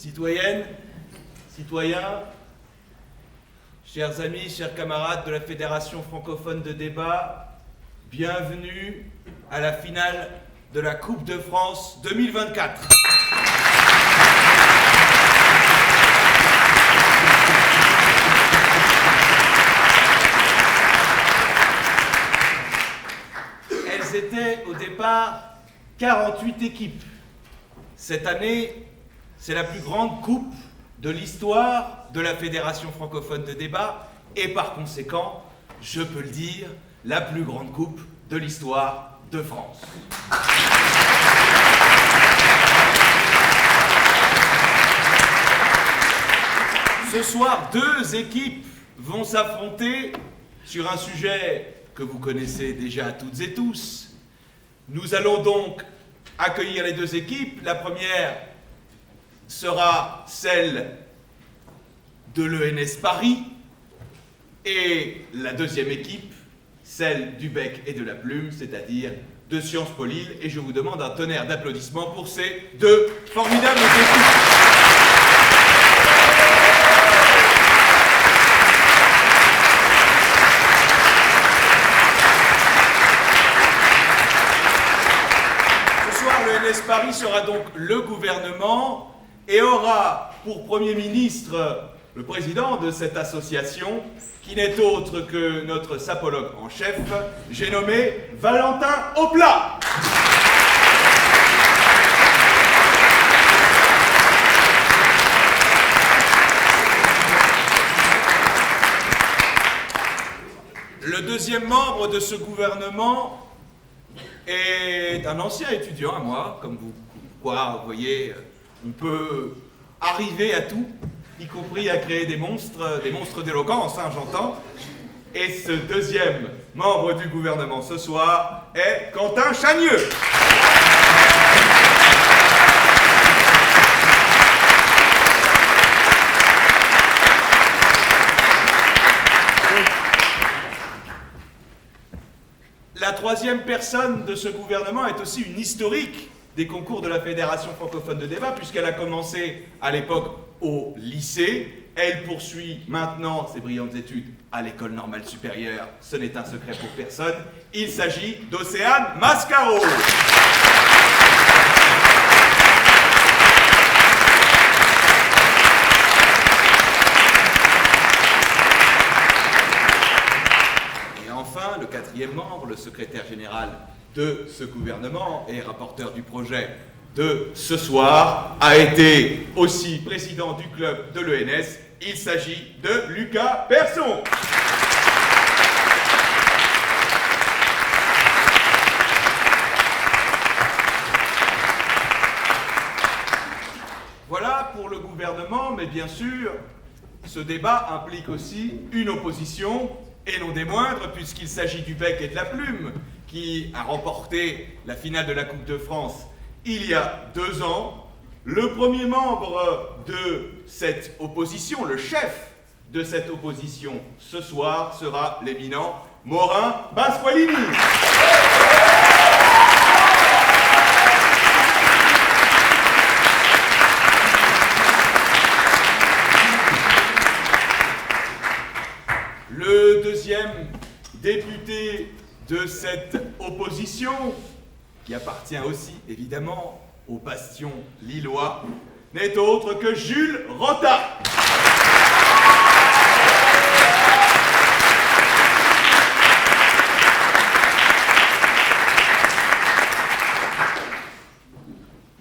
Citoyennes, citoyens, chers amis, chers camarades de la Fédération francophone de débat, bienvenue à la finale de la Coupe de France 2024. Elles étaient au départ 48 équipes. Cette année, c'est la plus grande coupe de l'histoire de la Fédération francophone de débat et par conséquent, je peux le dire, la plus grande coupe de l'histoire de France. Ce soir, deux équipes vont s'affronter sur un sujet que vous connaissez déjà toutes et tous. Nous allons donc accueillir les deux équipes. La première sera celle de l'ENS Paris et la deuxième équipe, celle du bec et de la plume, c'est-à-dire de Sciences Po Lille. Et je vous demande un tonnerre d'applaudissements pour ces deux formidables équipes. L'ENS Paris sera donc le gouvernement et aura pour Premier ministre le président de cette association, qui n'est autre que notre sapologue en chef, j'ai nommé Valentin Oplat. Le deuxième membre de ce gouvernement est un ancien étudiant à moi, comme vous voyez, on peut arriver à tout, y compris à créer des monstres d'éloquence, hein, j'entends. Et ce deuxième membre du gouvernement ce soir est Quentin Chagneux. La troisième personne de ce gouvernement est aussi une historique des concours de la Fédération francophone de débat, puisqu'elle a commencé à l'époque au lycée. Elle poursuit maintenant ses brillantes études à l'École normale supérieure. Ce n'est un secret pour personne. Il s'agit d'Océane Mascaro. Le quatrième membre, le secrétaire général de ce gouvernement et rapporteur du projet de ce soir, a été aussi président du club de l'ENS. Il s'agit de Lucas Persson. Voilà pour le gouvernement, mais bien sûr, ce débat implique aussi une opposition, et non des moindres, puisqu'il s'agit du bec et de la plume, qui a remporté la finale de la Coupe de France il y a 2 ans. Le premier membre de cette opposition, le chef de cette opposition ce soir, sera l'éminent Morin Pasqualini. Le deuxième député de cette opposition, qui appartient aussi évidemment au bastion lillois, n'est autre que Jules Rota.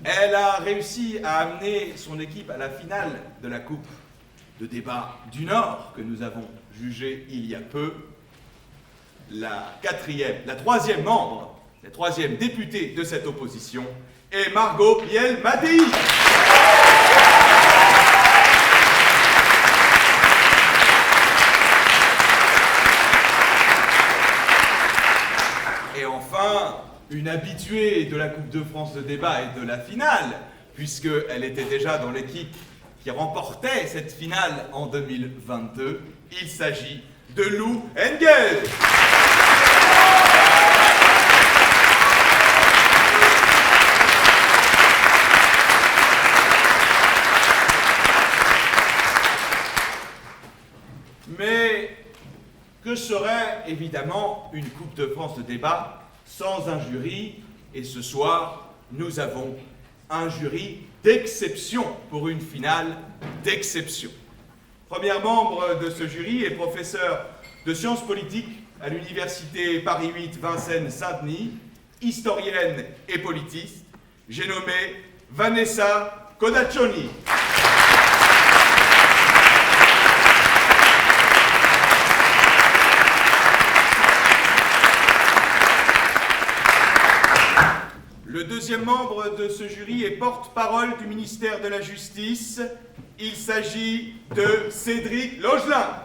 Elle a réussi à amener son équipe à la finale de la Coupe de débat du Nord, que nous avons jugé il y a peu. La troisième députée de cette opposition est Margot Piel-Mattei. Et enfin, une habituée de la Coupe de France de débat et de la finale, puisqu'elle était déjà dans l'équipe qui remportait cette finale en 2022. Il s'agit de Lou Engel. évidemment une Coupe de France de débat sans un jury. Et ce soir, nous avons un jury d'exception pour une finale d'exception. Premier membre de ce jury est professeur de sciences politiques à l'université Paris 8 Vincennes-Saint-Denis, historienne et politiste. J'ai nommé Vanessa Codaccioni. Le deuxième membre de ce jury est porte-parole du ministère de la Justice. Il s'agit de Cédric Logelin.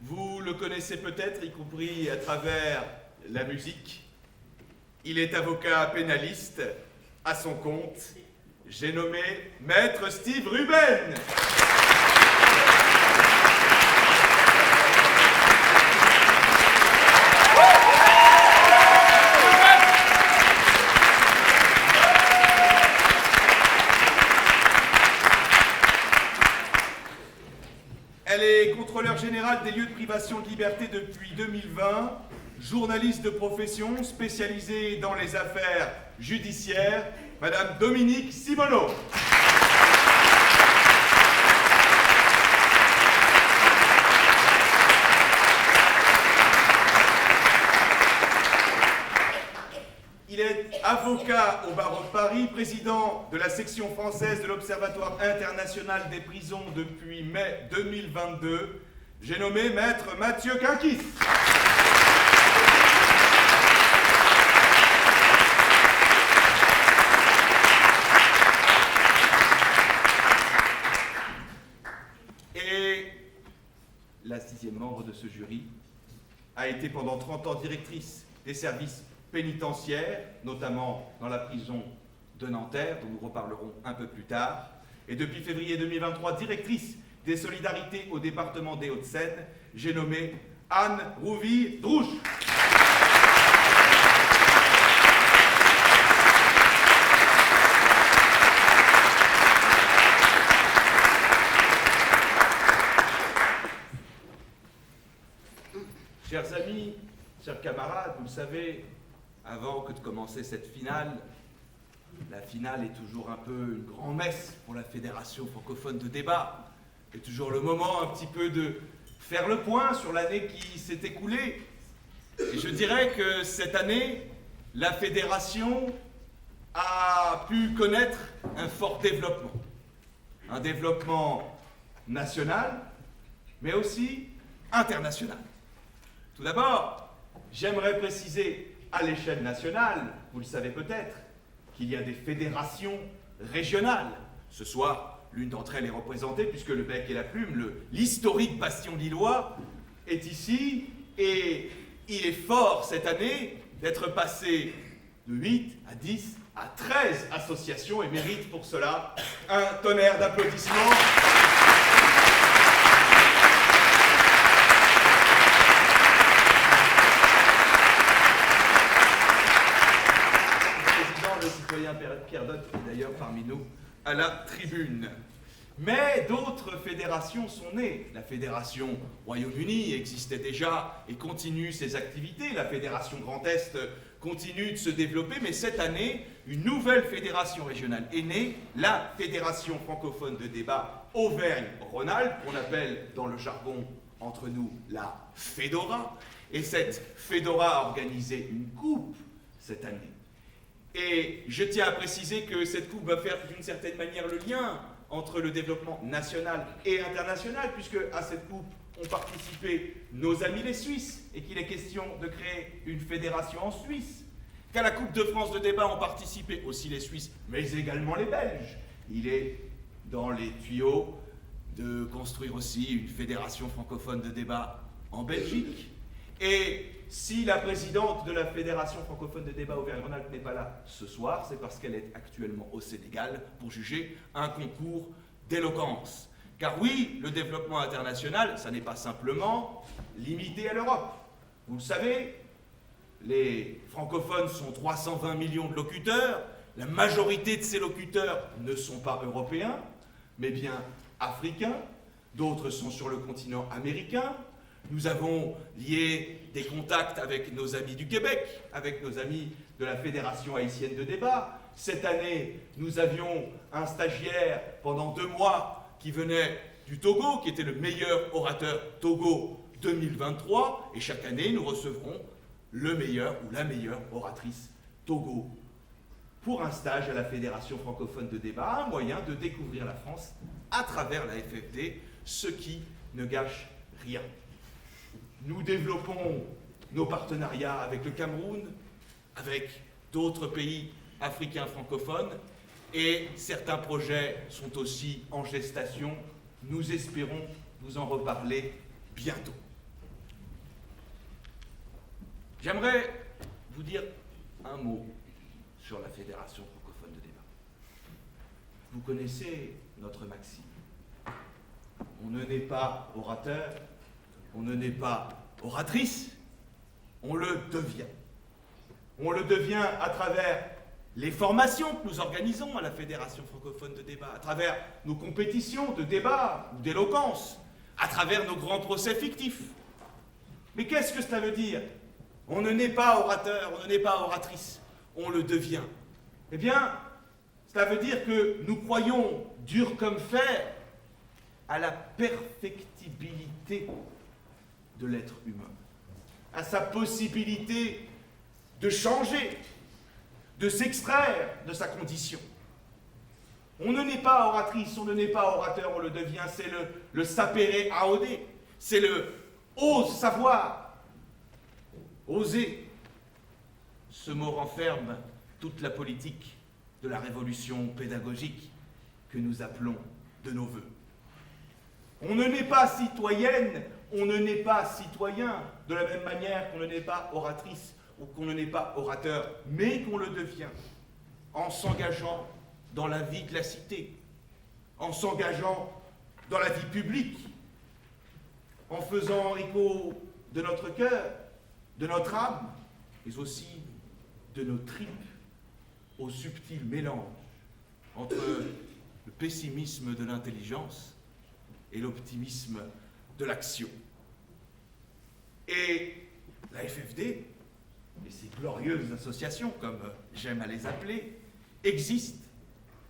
Vous le connaissez peut-être, y compris à travers la musique. Il est avocat pénaliste à son compte. J'ai nommé Maître Steve Ruben. Elle est contrôleur général des lieux de privation de liberté depuis 2020, journaliste de profession spécialisée dans les affaires judiciaires, Madame Dominique Simoneau. Il est avocat au barreau de Paris, président de la section française de l'Observatoire international des prisons depuis mai 2022. J'ai nommé Maître Mathieu Quinquis. Et la sixième membre de ce jury a été pendant 30 ans directrice des services pénitentiaires, notamment dans la prison de Nanterre, dont nous reparlerons un peu plus tard, et depuis février 2023, directrice des solidarités au département des Hauts-de-Seine. J'ai nommé Anne Rouvy-Drouche. Chers amis, chers camarades, vous le savez, avant que de commencer cette finale, la finale est toujours un peu une grand-messe pour la Fédération francophone de débat. C'est toujours le moment un petit peu de faire le point sur l'année qui s'est écoulée. Et je dirais que cette année, la Fédération a pu connaître un fort développement. Un développement national, mais aussi international. Tout d'abord, j'aimerais préciser à l'échelle nationale, vous le savez peut-être, qu'il y a des fédérations régionales. Ce soir, l'une d'entre elles est représentée, puisque le bec et la plume, l'historique bastion lillois, est ici, et il est fort cette année d'être passé de 8 à 10 à 13 associations, et mérite pour cela un tonnerre d'applaudissements. Pierre Dott est d'ailleurs parmi nous à la tribune. Mais d'autres fédérations sont nées. La Fédération Royaume-Uni existait déjà et continue ses activités. La Fédération Grand Est continue de se développer. Mais cette année, une nouvelle fédération régionale est née, la Fédération francophone de débat Auvergne-Rhône-Alpes, qu'on appelle dans le jargon entre nous la Fédora. Et cette Fédora a organisé une coupe cette année. Et je tiens à préciser que cette coupe va faire d'une certaine manière le lien entre le développement national et international, puisque à cette coupe ont participé nos amis les Suisses, et qu'il est question de créer une fédération en Suisse. Qu'à la Coupe de France de débat ont participé aussi les Suisses, mais également les Belges. Il est dans les tuyaux de construire aussi une fédération francophone de débat en Belgique. Et si la présidente de la Fédération francophone de débat Auvergne-Rhône-Alpes n'est pas là ce soir, c'est parce qu'elle est actuellement au Sénégal pour juger un concours d'éloquence. Car oui, le développement international, ça n'est pas simplement limité à l'Europe. Vous le savez, les francophones sont 320 millions de locuteurs. La majorité de ces locuteurs ne sont pas européens, mais bien africains. D'autres sont sur le continent américain. Nous avons lié des contacts avec nos amis du Québec, avec nos amis de la Fédération haïtienne de débat. Cette année, nous avions un stagiaire pendant 2 mois qui venait du Togo, qui était le meilleur orateur Togo 2023. Et chaque année, nous recevrons le meilleur ou la meilleure oratrice Togo pour un stage à la Fédération francophone de débat, un moyen de découvrir la France à travers la FFD, ce qui ne gâche rien. Nous développons nos partenariats avec le Cameroun, avec d'autres pays africains francophones, et certains projets sont aussi en gestation. Nous espérons vous en reparler bientôt. J'aimerais vous dire un mot sur la Fédération francophone de débat. Vous connaissez notre maxime. On ne naît pas orateur, on ne naît pas oratrice, on le devient. On le devient à travers les formations que nous organisons à la Fédération francophone de débat, à travers nos compétitions de débat ou d'éloquence, à travers nos grands procès fictifs. Mais qu'est-ce que cela veut dire? On ne naît pas orateur, on ne naît pas oratrice, on le devient. Eh bien, cela veut dire que nous croyons, dur comme fer, à la perfectibilité de l'être humain, à sa possibilité de changer, de s'extraire de sa condition. On ne naît pas oratrice, on ne naît pas orateur, on le devient. C'est le sapere aude, c'est le ose savoir, oser. Ce mot renferme toute la politique de la révolution pédagogique que nous appelons de nos voeux. On ne naît pas citoyenne, on ne naît pas citoyen, de la même manière qu'on ne naît pas oratrice ou qu'on ne naît pas orateur, mais qu'on le devient en s'engageant dans la vie de la cité, en s'engageant dans la vie publique, en faisant écho de notre cœur, de notre âme, mais aussi de nos tripes au subtil mélange entre le pessimisme de l'intelligence et l'optimisme de l'action. Et la FFD, et ces glorieuses associations, comme j'aime à les appeler, existent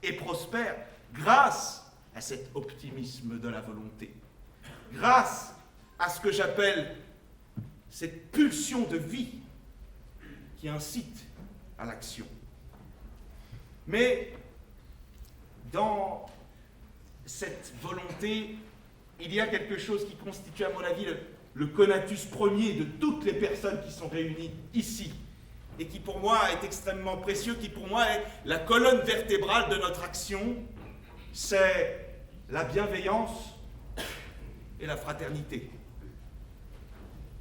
et prospèrent grâce à cet optimisme de la volonté, grâce à ce que j'appelle cette pulsion de vie qui incite à l'action. Mais dans cette volonté, il y a quelque chose qui constitue, à mon avis, le conatus premier de toutes les personnes qui sont réunies ici, et qui pour moi est extrêmement précieux, qui pour moi est la colonne vertébrale de notre action, c'est la bienveillance et la fraternité.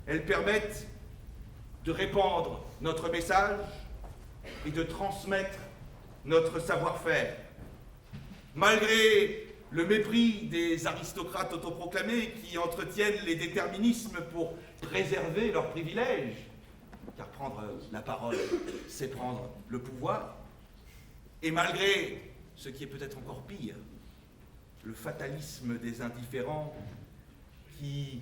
Elles permettent de répandre notre message et de transmettre notre savoir-faire. Malgré le mépris des aristocrates autoproclamés qui entretiennent les déterminismes pour préserver leurs privilèges, car prendre la parole, c'est prendre le pouvoir, et malgré ce qui est peut-être encore pire, le fatalisme des indifférents qui,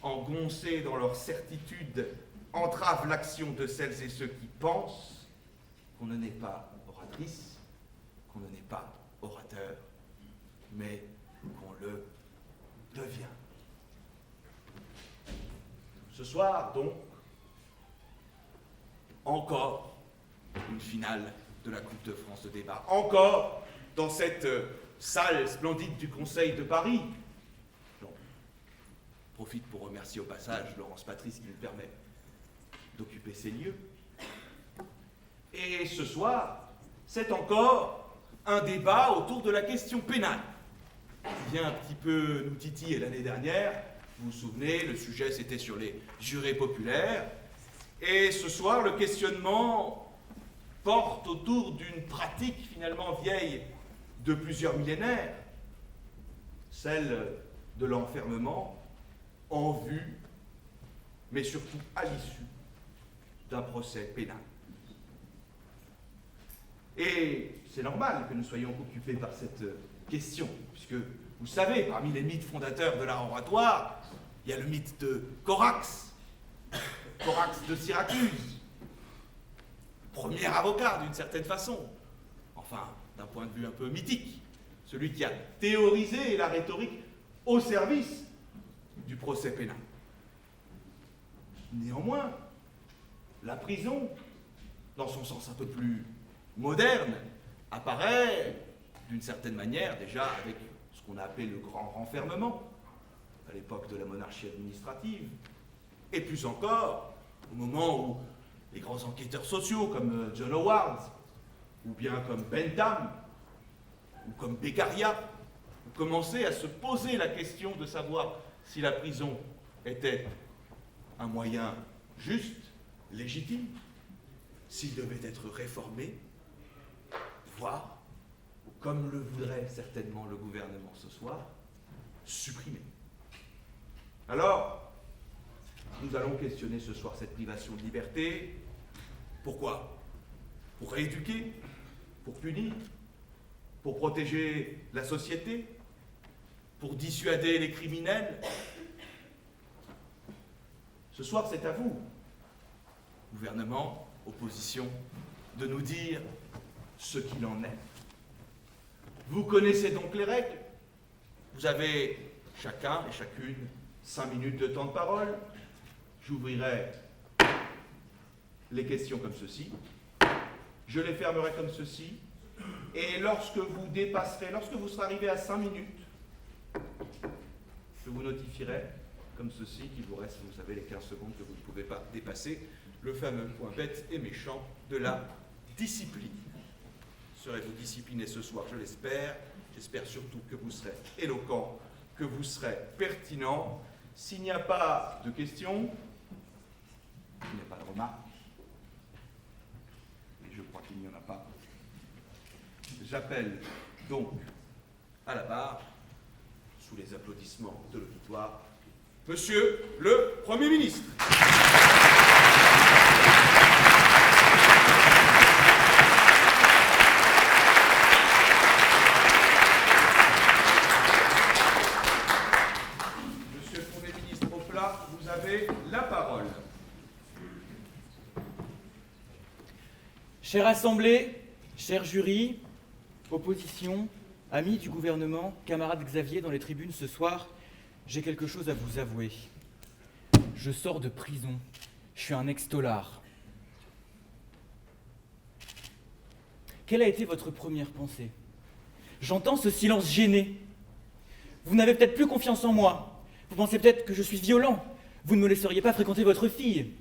engoncés dans leur certitude, entravent l'action de celles et ceux qui pensent qu'on ne naît pas oratrice, qu'on ne naît pas orateur, mais qu'on le devient. Ce soir, donc, encore une finale de la Coupe de France de débat. Encore dans cette salle splendide du Conseil de Paris. J'en profite pour remercier au passage Laurence Patrice qui me permet d'occuper ces lieux. Et ce soir, c'est encore un débat autour de la question pénale, qui vient un petit peu nous titiller l'année dernière. Vous vous souvenez, le sujet c'était sur les jurés populaires. Et ce soir, le questionnement porte autour d'une pratique finalement vieille de plusieurs millénaires, celle de l'enfermement en vue, mais surtout à l'issue d'un procès pénal. Et c'est normal que nous soyons occupés par cette question, puisque, vous savez, parmi les mythes fondateurs de l'art oratoire, il y a le mythe de Corax, Corax de Syracuse, premier avocat d'une certaine façon, enfin, d'un point de vue un peu mythique, celui qui a théorisé la rhétorique au service du procès pénal. Néanmoins, la prison, dans son sens un peu plus moderne, apparaît d'une certaine manière déjà avec ce qu'on a appelé le grand renfermement à l'époque de la monarchie administrative, et plus encore au moment où les grands enquêteurs sociaux comme John Howard, ou bien comme Bentham, ou comme Beccaria, ont commencé à se poser la question de savoir si la prison était un moyen juste, légitime, s'il devait être réformé, voire, comme le voudrait certainement le gouvernement ce soir, supprimé. Alors, nous allons questionner ce soir cette privation de liberté. Pourquoi? Pour rééduquer? Pour punir? Pour protéger la société? Pour dissuader les criminels? Ce soir, c'est à vous, gouvernement, opposition, de nous dire ce qu'il en est. Vous connaissez donc les règles. Vous avez chacun et chacune 5 minutes de temps de parole. J'ouvrirai les questions comme ceci. Je les fermerai comme ceci. Et lorsque vous dépasserez, lorsque vous serez arrivé à 5 minutes, je vous notifierai comme ceci qu'il vous reste, vous savez, les 15 secondes que vous ne pouvez pas dépasser, le fameux point bête et méchant de la discipline. Serez-vous discipliné ce soir, je l'espère. J'espère surtout que vous serez éloquent, que vous serez pertinent. S'il n'y a pas de questions, il n'y a pas de remarques, et je crois qu'il n'y en a pas, j'appelle donc à la barre, sous les applaudissements de l'auditoire, Monsieur le Premier ministre. Monsieur le Premier ministre Oplat, vous avez la parole. Chère Assemblée, cher jury, opposition, amis du gouvernement, camarade Xavier dans les tribunes ce soir, j'ai quelque chose à vous avouer. Je sors de prison. Je suis un ex-tolard. Quelle a été votre première pensée? J'entends ce silence gêné. Vous n'avez peut-être plus confiance en moi. Vous pensez peut-être que je suis violent. Vous ne me laisseriez pas fréquenter votre fille.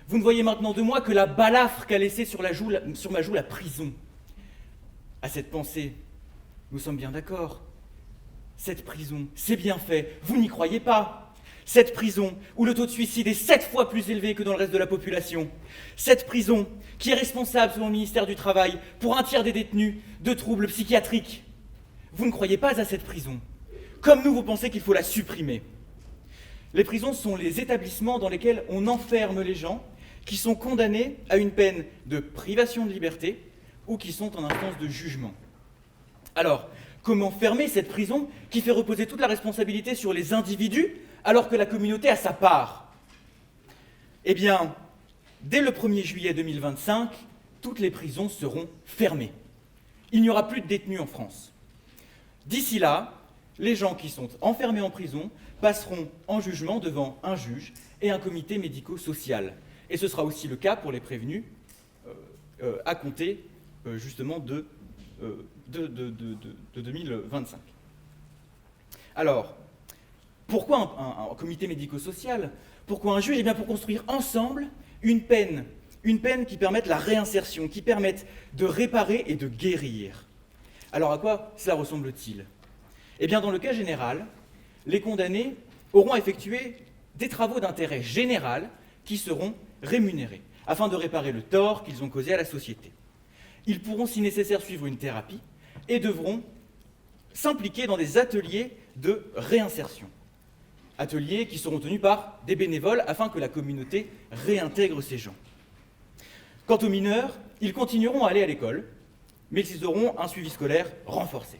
Vous ne voyez maintenant de moi que la balafre qu'a laissée sur ma joue la prison. À cette pensée, nous sommes bien d'accord. Cette prison, c'est bien fait, vous n'y croyez pas. Cette prison où le taux de suicide est 7 fois plus élevé que dans le reste de la population. Cette prison qui est responsable, selon le ministère du Travail, pour 1/3 des détenus de troubles psychiatriques. Vous ne croyez pas à cette prison. Comme nous, vous pensez qu'il faut la supprimer. Les prisons sont les établissements dans lesquels on enferme les gens qui sont condamnés à une peine de privation de liberté ou qui sont en instance de jugement. Alors, comment fermer cette prison qui fait reposer toute la responsabilité sur les individus alors que la communauté a sa part? Eh bien, dès le 1er juillet 2025, toutes les prisons seront fermées. Il n'y aura plus de détenus en France. D'ici là, les gens qui sont enfermés en prison passeront en jugement devant un juge et un comité médico-social. Et ce sera aussi le cas pour les prévenus à compter justement de 2025. Alors, pourquoi un comité médico-social? Pourquoi un juge? Eh bien, pour construire ensemble une peine qui permette la réinsertion, qui permette de réparer et de guérir. Alors, à quoi cela ressemble-t-il? Eh bien, dans le cas général, les condamnés auront effectué des travaux d'intérêt général qui seront rémunérés, afin de réparer le tort qu'ils ont causé à la société. Ils pourront, si nécessaire, suivre une thérapie et devront s'impliquer dans des ateliers de réinsertion. Ateliers qui seront tenus par des bénévoles afin que la communauté réintègre ces gens. Quant aux mineurs, ils continueront à aller à l'école, mais ils auront un suivi scolaire renforcé.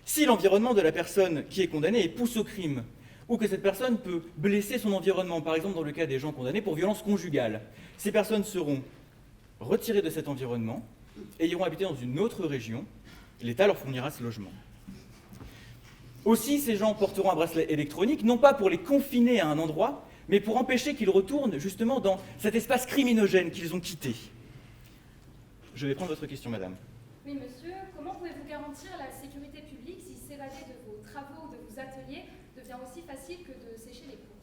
Si l'environnement de la personne qui est condamnée pousse au crime, ou que cette personne peut blesser son environnement, par exemple dans le cas des gens condamnés pour violence conjugale, ces personnes seront retirées de cet environnement et iront habiter dans une autre région. L'État leur fournira ce logement. Aussi, ces gens porteront un bracelet électronique, non pas pour les confiner à un endroit, mais pour empêcher qu'ils retournent justement dans cet espace criminogène qu'ils ont quitté. Je vais prendre votre question, madame. Oui, monsieur, comment pouvez-vous garantir la sécurité publique si s'évader de vos travaux, de vos ateliers, devient aussi facile que de sécher les cours?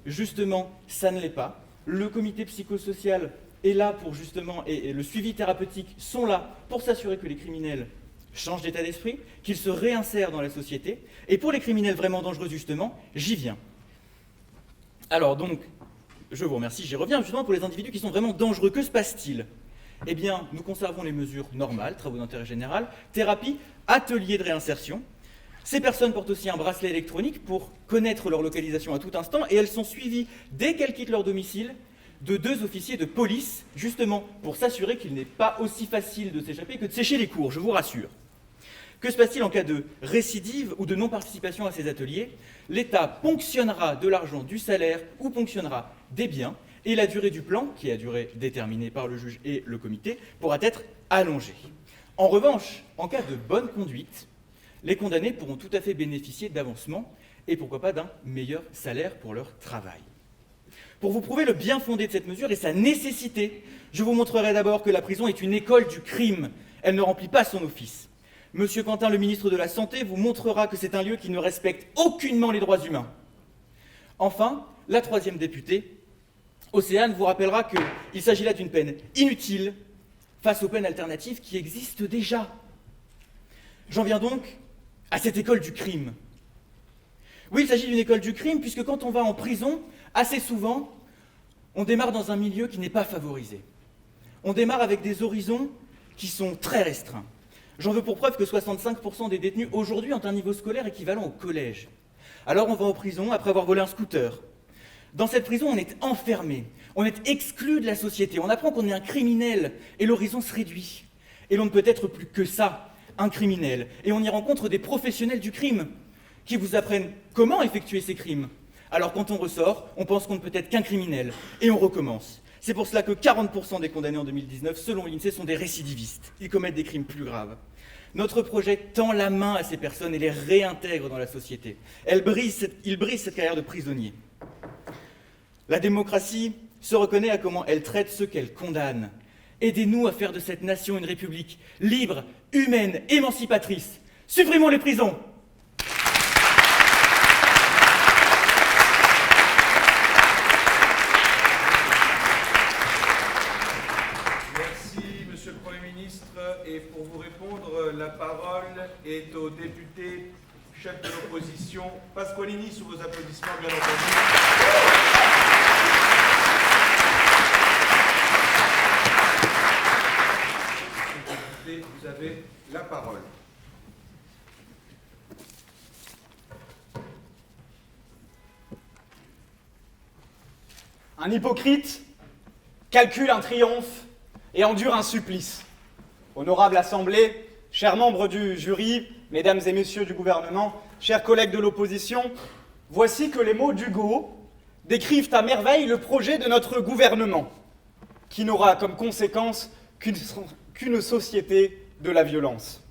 Justement, ça ne l'est pas. Le comité psychosocial est là pour justement, et le suivi thérapeutique sont là pour s'assurer que les criminels changent d'état d'esprit, qu'ils se réinsèrent dans la société. Et pour les criminels vraiment dangereux, justement, j'y viens. Alors donc, je vous remercie, j'y reviens justement pour les individus qui sont vraiment dangereux. Que se passe-t-il? Eh bien, nous conservons les mesures normales, travaux d'intérêt général, thérapie, atelier de réinsertion. Ces personnes portent aussi un bracelet électronique pour connaître leur localisation à tout instant et elles sont suivies dès qu'elles quittent leur domicile de 2 officiers de police, justement pour s'assurer qu'il n'est pas aussi facile de s'échapper que de sécher les cours, je vous rassure. Que se passe-t-il en cas de récidive ou de non-participation à ces ateliers? L'État ponctionnera de l'argent du salaire ou ponctionnera des biens et la durée du plan, qui est la durée déterminée par le juge et le comité, pourra être allongée. En revanche, en cas de bonne conduite, les condamnés pourront tout à fait bénéficier d'avancement et pourquoi pas d'un meilleur salaire pour leur travail. Pour vous prouver le bien fondé de cette mesure et sa nécessité, je vous montrerai d'abord que la prison est une école du crime. Elle ne remplit pas son office. Monsieur Quentin, le ministre de la Santé, vous montrera que c'est un lieu qui ne respecte aucunement les droits humains. Enfin, la 3e députée, Océane, vous rappellera qu'il s'agit là d'une peine inutile face aux peines alternatives qui existent déjà. J'en viens donc à cette école du crime. Oui, il s'agit d'une école du crime, puisque quand on va en prison, assez souvent, on démarre dans un milieu qui n'est pas favorisé. On démarre avec des horizons qui sont très restreints. J'en veux pour preuve que 65% des détenus aujourd'hui ont un niveau scolaire équivalent au collège. Alors on va en prison après avoir volé un scooter. Dans cette prison, on est enfermé, on est exclu de la société, on apprend qu'on est un criminel et l'horizon se réduit. Et l'on ne peut être plus que ça, un criminel. Et on y rencontre des professionnels du crime qui vous apprennent comment effectuer ces crimes. Alors quand on ressort, on pense qu'on ne peut être qu'un criminel et on recommence. C'est pour cela que 40% des condamnés en 2019, selon l'INSEE, sont des récidivistes. Ils commettent des crimes plus graves. Notre projet tend la main à ces personnes et les réintègre dans la société. Il brise cette carrière de prisonnier. La démocratie se reconnaît à comment elle traite ceux qu'elle condamne. Aidez-nous à faire de cette nation une république libre, humaine, émancipatrice. Supprimons les prisons! Et pour vous répondre, la parole est au député chef de l'opposition, Pasqualini, sous vos applaudissements, bien entendu. Député, vous avez la parole. Un hypocrite calcule un triomphe et endure un supplice. Honorable Assemblée, chers membres du jury, mesdames et messieurs du gouvernement, chers collègues de l'opposition, voici que les mots d'Hugo décrivent à merveille le projet de notre gouvernement, qui n'aura comme conséquence qu'une société de la violence.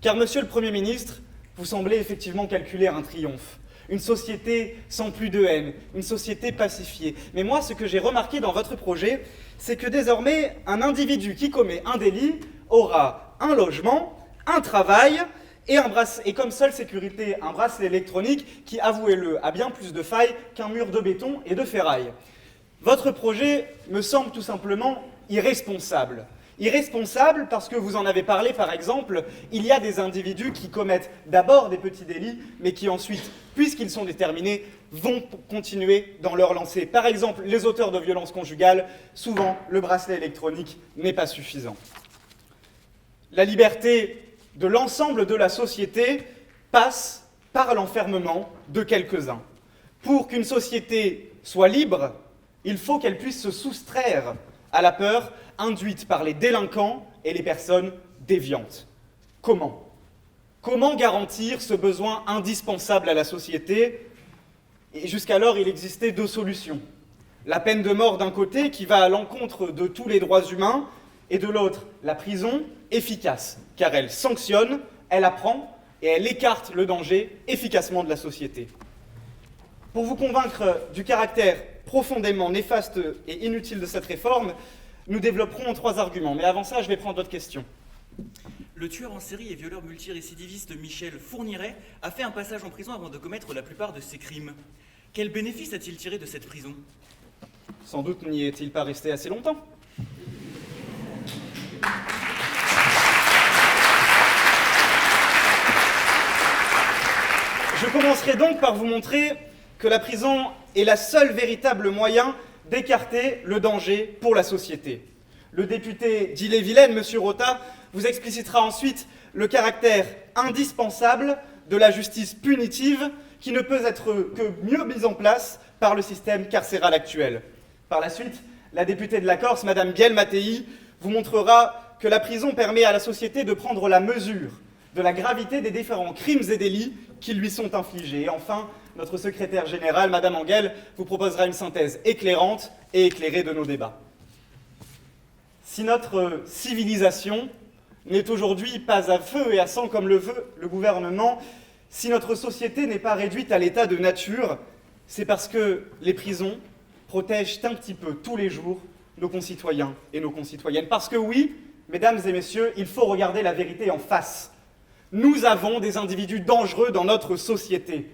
Car, monsieur le Premier ministre, vous semblez effectivement calculer un triomphe. Une société sans plus de haine, une société pacifiée. Mais moi, ce que j'ai remarqué dans votre projet, c'est que désormais, un individu qui commet un délit aura un logement, un travail et comme seule sécurité, un bracelet électronique qui, avouez-le, a bien plus de failles qu'un mur de béton et de ferraille. Votre projet me semble tout simplement irresponsable. Irresponsable parce que vous en avez parlé, par exemple, il y a des individus qui commettent d'abord des petits délits, mais qui ensuite, puisqu'ils sont déterminés, vont continuer dans leur lancée. Par exemple, les auteurs de violences conjugales, souvent le bracelet électronique n'est pas suffisant. La liberté de l'ensemble de la société passe par l'enfermement de quelques-uns. Pour qu'une société soit libre, Il faut qu'elle puisse se soustraire à la peur induite par les délinquants et les personnes déviantes. Comment ? Comment garantir ce besoin indispensable à la société ? Et jusqu'alors, il existait 2 solutions. La peine de mort d'un côté, qui va à l'encontre de tous les droits humains, et de l'autre, la prison, efficace, car elle sanctionne, elle apprend, et elle écarte le danger efficacement de la société. Pour vous convaincre du caractère profondément néfaste et inutile de cette réforme, nous développerons 3 arguments. Mais avant ça, je vais prendre d'autres questions. Le tueur en série et violeur multirécidiviste Michel Fourniret a fait un passage en prison avant de commettre la plupart de ses crimes. Quel bénéfice a-t-il tiré de cette prison ? Sans doute n'y est-il pas resté assez longtemps. Je commencerai donc par vous montrer que la prison est la seule véritable moyen d'écarter le danger pour la société. Le député d'Ille-et-Vilaine, M. Rota, vous explicitera ensuite le caractère indispensable de la justice punitive qui ne peut être que mieux mise en place par le système carcéral actuel. Par la suite, la députée de la Corse, Mme Biel-Mattei, vous montrera que la prison permet à la société de prendre la mesure de la gravité des différents crimes et délits qui lui sont infligés. Et enfin, notre secrétaire générale, Mme Engel, vous proposera une synthèse éclairante et éclairée de nos débats. Si notre civilisation n'est aujourd'hui pas à feu et à sang comme le veut le gouvernement, si notre société n'est pas réduite à l'état de nature, c'est parce que les prisons protègent un petit peu tous les jours nos concitoyens et nos concitoyennes. Parce que oui, mesdames et messieurs, il faut regarder la vérité en face. Nous avons des individus dangereux dans notre société.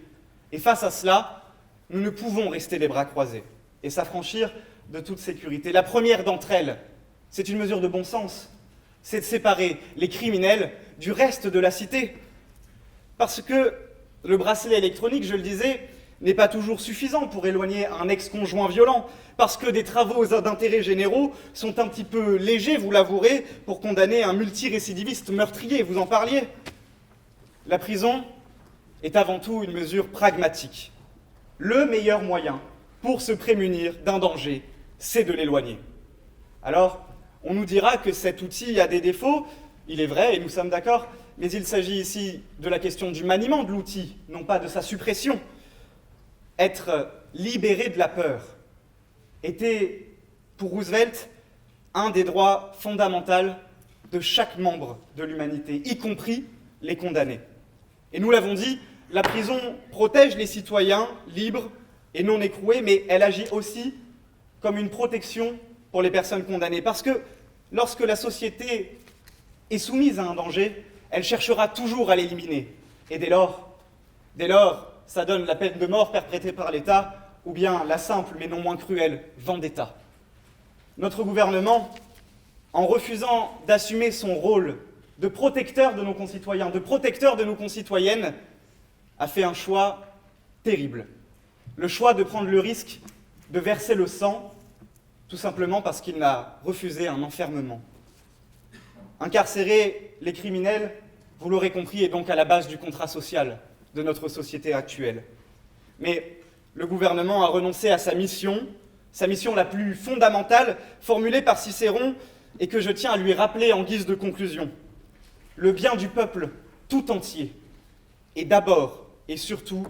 Et face à cela, nous ne pouvons rester les bras croisés et s'affranchir de toute sécurité. La première d'entre elles, c'est une mesure de bon sens, c'est de séparer les criminels du reste de la cité. Parce que le bracelet électronique, je le disais, n'est pas toujours suffisant pour éloigner un ex-conjoint violent, parce que des travaux d'intérêt généraux sont un petit peu légers, vous l'avouerez, pour condamner un multirécidiviste meurtrier, vous en parliez. La prison est avant tout une mesure pragmatique. Le meilleur moyen pour se prémunir d'un danger, c'est de l'éloigner. Alors, on nous dira que cet outil a des défauts, il est vrai, et nous sommes d'accord, mais il s'agit ici de la question du maniement de l'outil, non pas de sa suppression. Être libéré de la peur était, pour Roosevelt, un des droits fondamentaux de chaque membre de l'humanité, y compris les condamnés. Et nous l'avons dit, la prison protège les citoyens libres et non écroués, mais elle agit aussi comme une protection pour les personnes condamnées. Parce que lorsque la société est soumise à un danger, elle cherchera toujours à l'éliminer. Et dès lors, ça donne la peine de mort perpétrée par l'État, ou bien la simple, mais non moins cruelle, vendetta. Notre gouvernement, en refusant d'assumer son rôle de protecteur de nos concitoyens, de protecteur de nos concitoyennes, a fait un choix terrible. Le choix de prendre le risque de verser le sang, tout simplement parce qu'il a refusé un enfermement. Incarcérer les criminels, vous l'aurez compris, est donc à la base du contrat social de notre société actuelle. Mais le gouvernement a renoncé à sa mission la plus fondamentale, formulée par Cicéron, et que je tiens à lui rappeler en guise de conclusion. Le bien du peuple tout entier est d'abord et surtout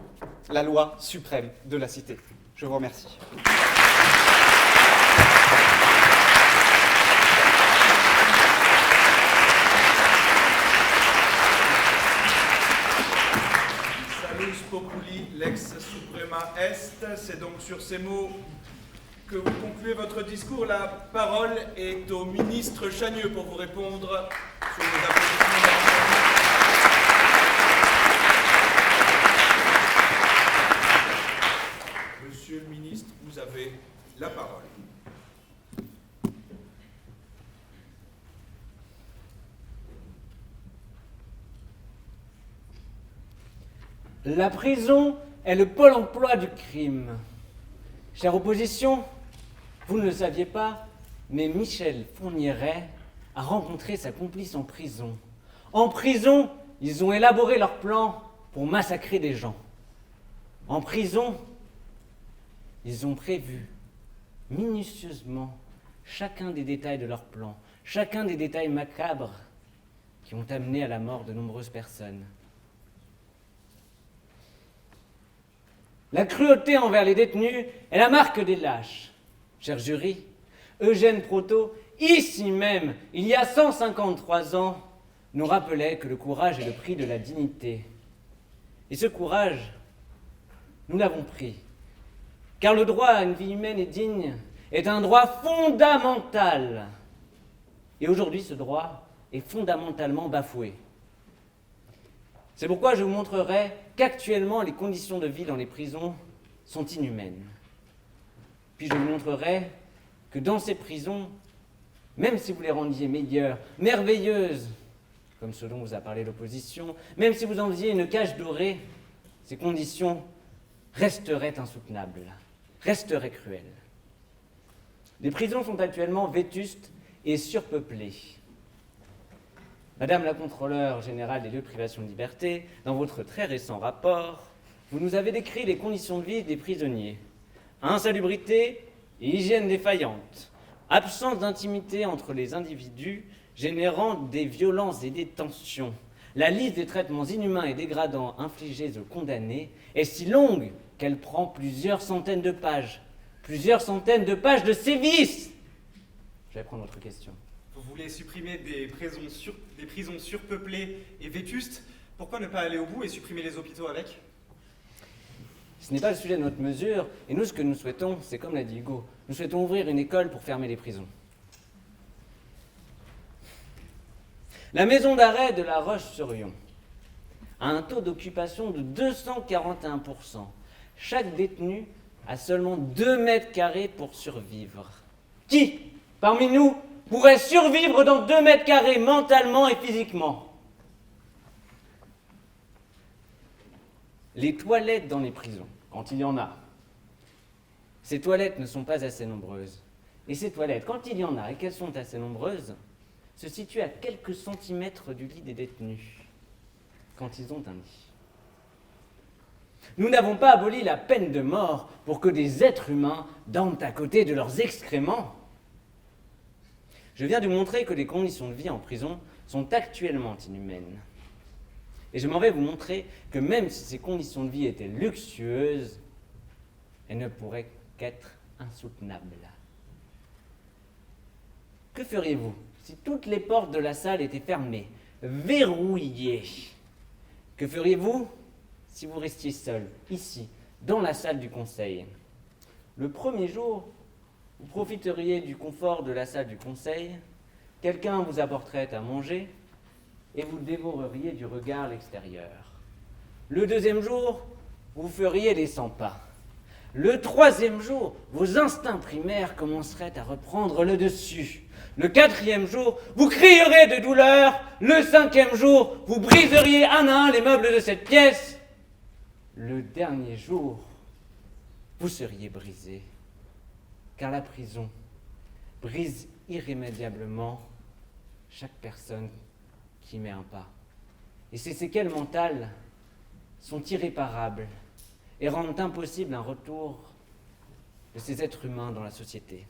la loi suprême de la cité. Je vous remercie. Salus populi lex suprema est. C'est donc sur ces mots que vous concluez votre discours. La parole est au ministre Chagnieu pour vous répondre sur les applaudissements. Monsieur le ministre, vous avez la parole. La prison est le pôle emploi du crime. Chère opposition, vous ne le saviez pas, mais Michel Fourniret a rencontré sa complice en prison. En prison, ils ont élaboré leur plan pour massacrer des gens. En prison, ils ont prévu minutieusement chacun des détails de leur plan, chacun des détails macabres qui ont amené à la mort de nombreuses personnes. La cruauté envers les détenus est la marque des lâches. Cher jury, Eugène Proto, ici même, il y a 153 ans, nous rappelait que le courage est le prix de la dignité. Et ce courage, nous l'avons pris. Car le droit à une vie humaine et digne est un droit fondamental. Et aujourd'hui, ce droit est fondamentalement bafoué. C'est pourquoi je vous montrerai qu'actuellement, les conditions de vie dans les prisons sont inhumaines. Puis je vous montrerai que dans ces prisons, même si vous les rendiez meilleures, merveilleuses, comme ce dont vous a parlé l'opposition, même si vous en faisiez une cage dorée, ces conditions resteraient insoutenables, resteraient cruelles. Les prisons sont actuellement vétustes et surpeuplées. Madame la contrôleure générale des lieux de privation de liberté, dans votre très récent rapport, vous nous avez décrit les conditions de vie des prisonniers. Insalubrité et hygiène défaillante, absence d'intimité entre les individus générant des violences et des tensions. La liste des traitements inhumains et dégradants infligés aux condamnés est si longue qu'elle prend plusieurs centaines de pages de sévices. Je vais prendre votre question. Vous voulez supprimer des prisons surpeuplées et vétustes? Pourquoi ne pas aller au bout et supprimer les hôpitaux avec? Ce n'est pas le sujet de notre mesure, et nous, ce que nous souhaitons, c'est comme l'a dit Hugo, nous souhaitons ouvrir une école pour fermer les prisons. La maison d'arrêt de La Roche-sur-Yon a un taux d'occupation de 241%. Chaque détenu a seulement 2 mètres carrés pour survivre. Qui, parmi nous, pourrait survivre dans 2 mètres carrés mentalement et physiquement? Les toilettes dans les prisons, quand il y en a, ces toilettes ne sont pas assez nombreuses. Et ces toilettes, quand il y en a et qu'elles sont assez nombreuses, se situent à quelques centimètres du lit des détenus, quand ils ont un lit. Nous n'avons pas aboli la peine de mort pour que des êtres humains dorment à côté de leurs excréments. Je viens de vous montrer que les conditions de vie en prison sont actuellement inhumaines. Et je m'en vais vous montrer que même si ces conditions de vie étaient luxueuses, elles ne pourraient qu'être insoutenables. Que feriez-vous si toutes les portes de la salle étaient fermées, verrouillées? Que feriez-vous si vous restiez seul, ici, dans la salle du conseil? Le premier jour, vous profiteriez du confort de la salle du conseil, quelqu'un vous apporterait à manger, et vous dévoreriez du regard l'extérieur. Le deuxième jour, vous feriez les 100 pas. Le troisième jour, vos instincts primaires commenceraient à reprendre le dessus. Le quatrième jour, vous crierez de douleur. Le cinquième jour, vous briseriez un à un les meubles de cette pièce. Le dernier jour, vous seriez brisé. Car la prison brise irrémédiablement chaque personne qui met un pas. Et ces séquelles mentales sont irréparables et rendent impossible un retour de ces êtres humains dans la société.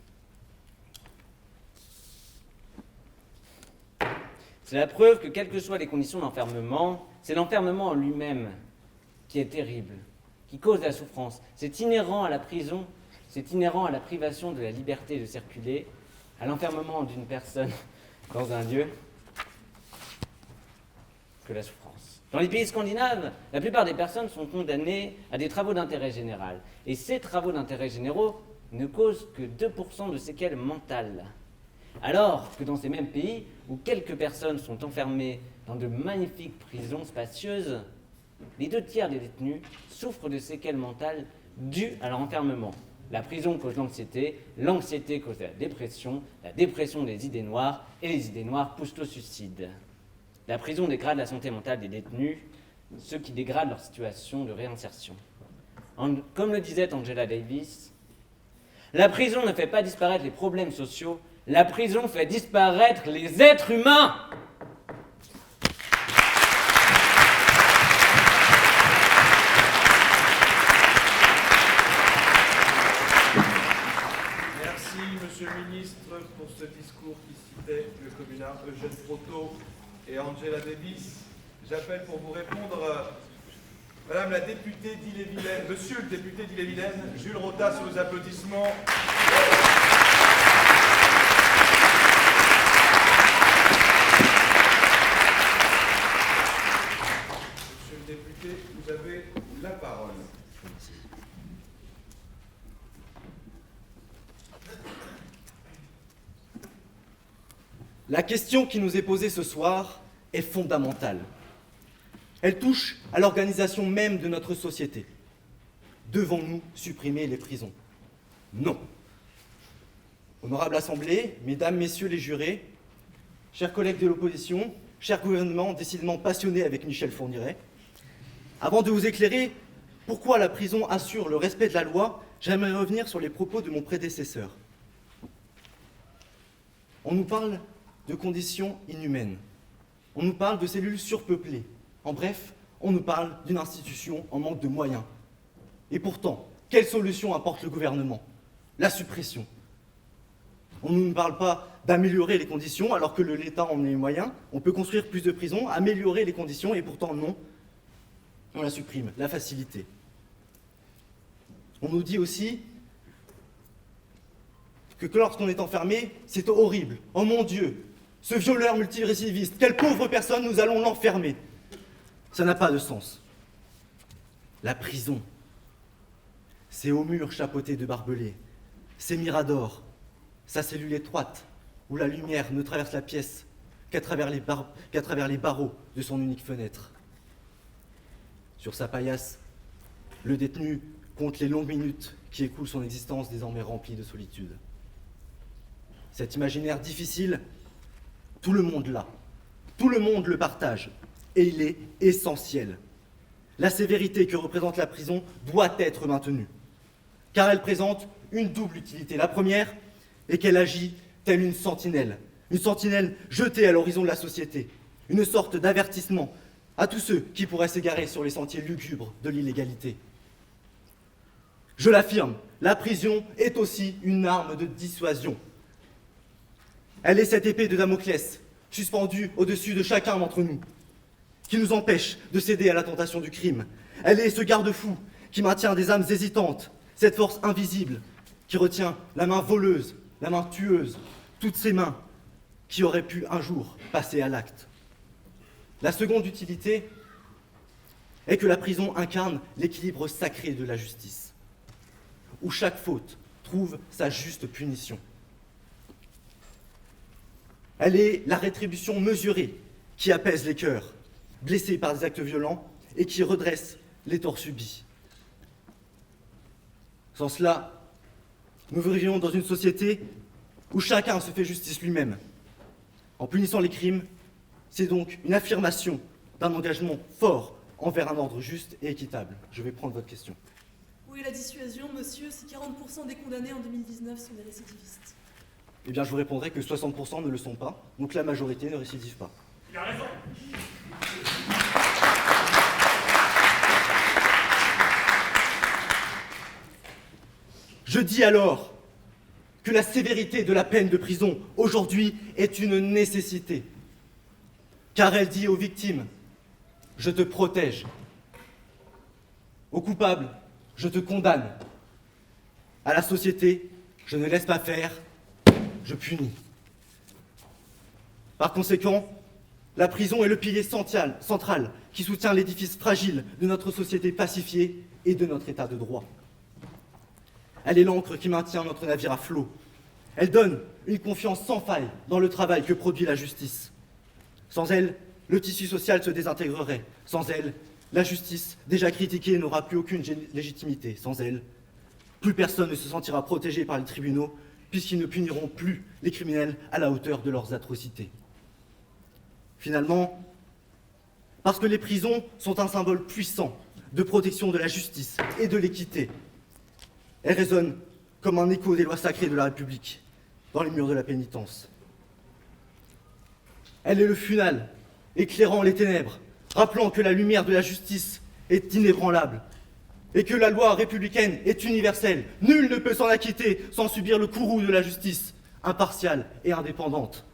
C'est la preuve que, quelles que soient les conditions d'enfermement, c'est l'enfermement en lui-même qui est terrible, qui cause la souffrance. C'est inhérent à la prison, c'est inhérent à la privation de la liberté de circuler, à l'enfermement d'une personne dans un lieu, que la souffrance. Dans les pays scandinaves, la plupart des personnes sont condamnées à des travaux d'intérêt général. Et ces travaux d'intérêt généraux ne causent que 2% de séquelles mentales. Alors que dans ces mêmes pays, où quelques personnes sont enfermées dans de magnifiques prisons spacieuses, les 2 tiers des détenus souffrent de séquelles mentales dues à leur enfermement. La prison cause l'anxiété cause la dépression des idées noires, et les idées noires poussent au suicide. La prison dégrade la santé mentale des détenus, ce qui dégrade leur situation de réinsertion. Comme le disait Angela Davis, la prison ne fait pas disparaître les problèmes sociaux, la prison fait disparaître les êtres humains. discours qui citait le communard Eugène Proto et Angela Davis. J'appelle pour vous répondre Madame la députée d'Ille-et-Vilaine, Monsieur le député d'Ille-et-Vilaine, Jules Rota, sous vos applaudissements. Monsieur le député, vous avez la parole. La question qui nous est posée ce soir est fondamentale. Elle touche à l'organisation même de notre société. Devons-nous supprimer les prisons? Non. Honorable Assemblée, Mesdames, Messieurs les jurés, chers collègues de l'opposition, cher gouvernement décidément passionné avec Michel Fourniret, avant de vous éclairer pourquoi la prison assure le respect de la loi, j'aimerais revenir sur les propos de mon prédécesseur. On nous parle de conditions inhumaines. On nous parle de cellules surpeuplées. En bref, on nous parle d'une institution en manque de moyens. Et pourtant, quelle solution apporte le gouvernement? La suppression. On ne nous parle pas d'améliorer les conditions alors que l'État en a les moyens. On peut construire plus de prisons, améliorer les conditions, et pourtant non. On la supprime, la facilité. On nous dit aussi que lorsqu'on est enfermé, c'est horrible. Oh mon Dieu, ce violeur multirécidiviste, quelle pauvre personne, nous allons l'enfermer. Ça n'a pas de sens. La prison, c'est aux murs chapeautés de barbelés, c'est Mirador, sa cellule étroite, où la lumière ne traverse la pièce qu'à travers les barreaux de son unique fenêtre. Sur sa paillasse, le détenu compte les longues minutes qui écoulent son existence désormais remplie de solitude. Cet imaginaire difficile, tout le monde l'a, tout le monde le partage, et il est essentiel. La sévérité que représente la prison doit être maintenue, car elle présente une double utilité. La première est qu'elle agit telle une sentinelle jetée à l'horizon de la société, une sorte d'avertissement à tous ceux qui pourraient s'égarer sur les sentiers lugubres de l'illégalité. Je l'affirme, la prison est aussi une arme de dissuasion. Elle est cette épée de Damoclès, suspendue au-dessus de chacun d'entre nous, qui nous empêche de céder à la tentation du crime. Elle est ce garde-fou qui maintient des âmes hésitantes, cette force invisible qui retient la main voleuse, la main tueuse, toutes ces mains qui auraient pu un jour passer à l'acte. La seconde utilité est que la prison incarne l'équilibre sacré de la justice, où chaque faute trouve sa juste punition. Elle est la rétribution mesurée qui apaise les cœurs, blessés par des actes violents, et qui redresse les torts subis. Sans cela, nous vivrions dans une société où chacun se fait justice lui-même. En punissant les crimes, c'est donc une affirmation d'un engagement fort envers un ordre juste et équitable. Je vais prendre votre question. Où est la dissuasion, monsieur, si 40% des condamnés en 2019 sont des récidivistes? Eh bien, je vous répondrai que 60% ne le sont pas, donc la majorité ne récidive pas. Il a raison. Je dis alors que la sévérité de la peine de prison aujourd'hui est une nécessité, car elle dit aux victimes « je te protège », aux coupables « je te condamne », à la société « je ne laisse pas faire, je punis ». Par conséquent, la prison est le pilier central qui soutient l'édifice fragile de notre société pacifiée et de notre état de droit. Elle est l'ancre qui maintient notre navire à flot. Elle donne une confiance sans faille dans le travail que produit la justice. Sans elle, le tissu social se désintégrerait. Sans elle, la justice, déjà critiquée, n'aura plus aucune légitimité. Sans elle, plus personne ne se sentira protégé par les tribunaux, puisqu'ils ne puniront plus les criminels à la hauteur de leurs atrocités. Finalement, parce que les prisons sont un symbole puissant de protection de la justice et de l'équité, elles résonnent comme un écho des lois sacrées de la République dans les murs de la pénitence. Elle est le funal, éclairant les ténèbres, rappelant que la lumière de la justice est inébranlable et que la loi républicaine est universelle. Nul ne peut s'en acquitter sans subir le courroux de la justice, impartiale et indépendante.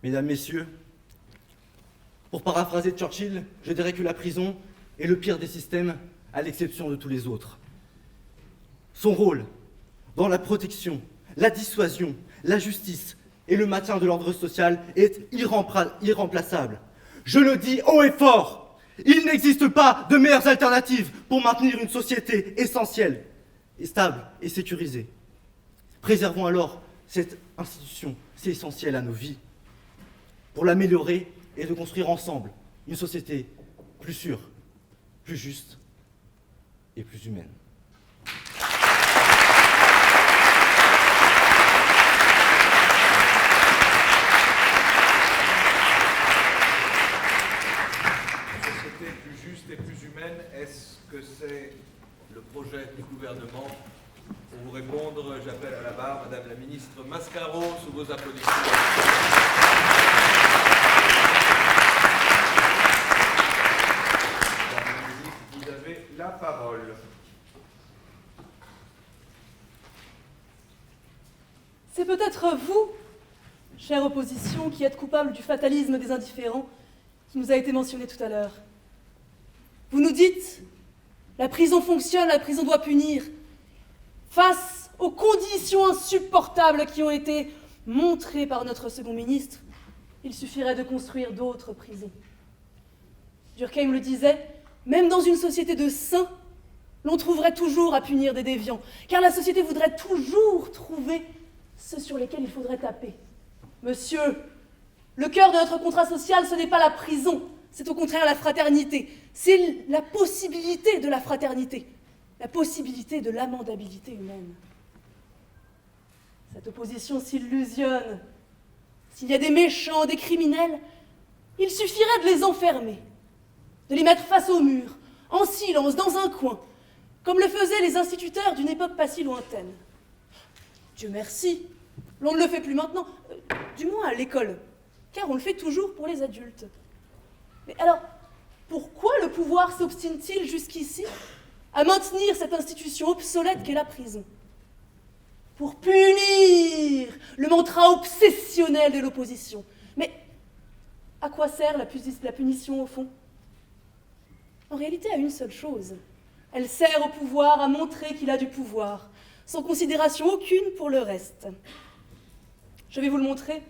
Mesdames, Messieurs, pour paraphraser Churchill, je dirais que la prison est le pire des systèmes, à l'exception de tous les autres. Son rôle dans la protection, la dissuasion, la justice et le maintien de l'ordre social est irremplaçable. Je le dis haut et fort, il n'existe pas de meilleures alternatives pour maintenir une société essentielle, et stable et sécurisée. Préservons alors cette institution, c'est essentiel à nos vies, pour l'améliorer et de construire ensemble une société plus sûre, plus juste et plus humaine. Société plus juste et plus humaine, est-ce que c'est le projet du gouvernement? Pour vous répondre, j'appelle à la barre Madame la ministre Mascaro sous vos applaudissements. Vous avez la parole. C'est peut-être vous, chère opposition, qui êtes coupable du fatalisme des indifférents qui nous a été mentionné tout à l'heure. Vous nous dites, la prison fonctionne, la prison doit punir. Face aux conditions insupportables qui ont été montrées par notre second ministre, il suffirait de construire d'autres prisons. Durkheim le disait, même dans une société de saints, l'on trouverait toujours à punir des déviants, car la société voudrait toujours trouver ceux sur lesquels il faudrait taper. Monsieur, le cœur de notre contrat social, ce n'est pas la prison, c'est au contraire la fraternité. C'est la possibilité de la fraternité, la possibilité de l'amendabilité humaine. Cette opposition s'illusionne. S'il y a des méchants, des criminels, il suffirait de les enfermer, de les mettre face au mur, en silence, dans un coin, comme le faisaient les instituteurs d'une époque pas si lointaine. Dieu merci, l'on ne le fait plus maintenant, du moins à l'école, car on le fait toujours pour les adultes. Mais alors, pourquoi le pouvoir s'obstine-t-il jusqu'ici à maintenir cette institution obsolète qu'est la prison? Pour punir, le mantra obsessionnel de l'opposition. Mais à quoi sert la punition au fond? En réalité, à une seule chose. Elle sert au pouvoir à montrer qu'il a du pouvoir, sans considération aucune pour le reste. Je vais vous le montrer.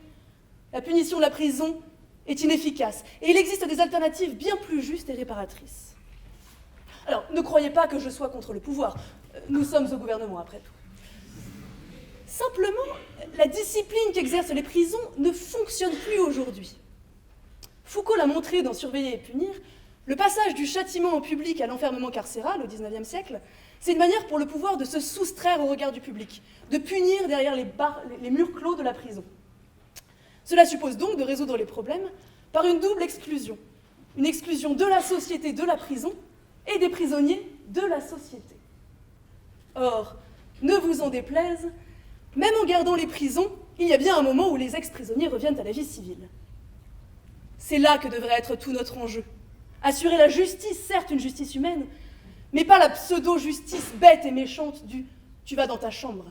La punition de la prison est inefficace, et il existe des alternatives bien plus justes et réparatrices. Alors, ne croyez pas que je sois contre le pouvoir. Nous sommes au gouvernement, après tout. Simplement, la discipline qu'exercent les prisons ne fonctionne plus aujourd'hui. Foucault l'a montré dans Surveiller et punir, le passage du châtiment au public à l'enfermement carcéral au XIXe siècle, c'est une manière pour le pouvoir de se soustraire au regard du public, de punir derrière les murs clos de la prison. Cela suppose donc de résoudre les problèmes par une double exclusion. Une exclusion de la société de la prison et des prisonniers de la société. Or, ne vous en déplaise, même en gardant les prisons, il y a bien un moment où les ex-prisonniers reviennent à la vie civile. C'est là que devrait être tout notre enjeu. Assurer la justice, certes une justice humaine, mais pas la pseudo-justice bête et méchante du « tu vas dans ta chambre ».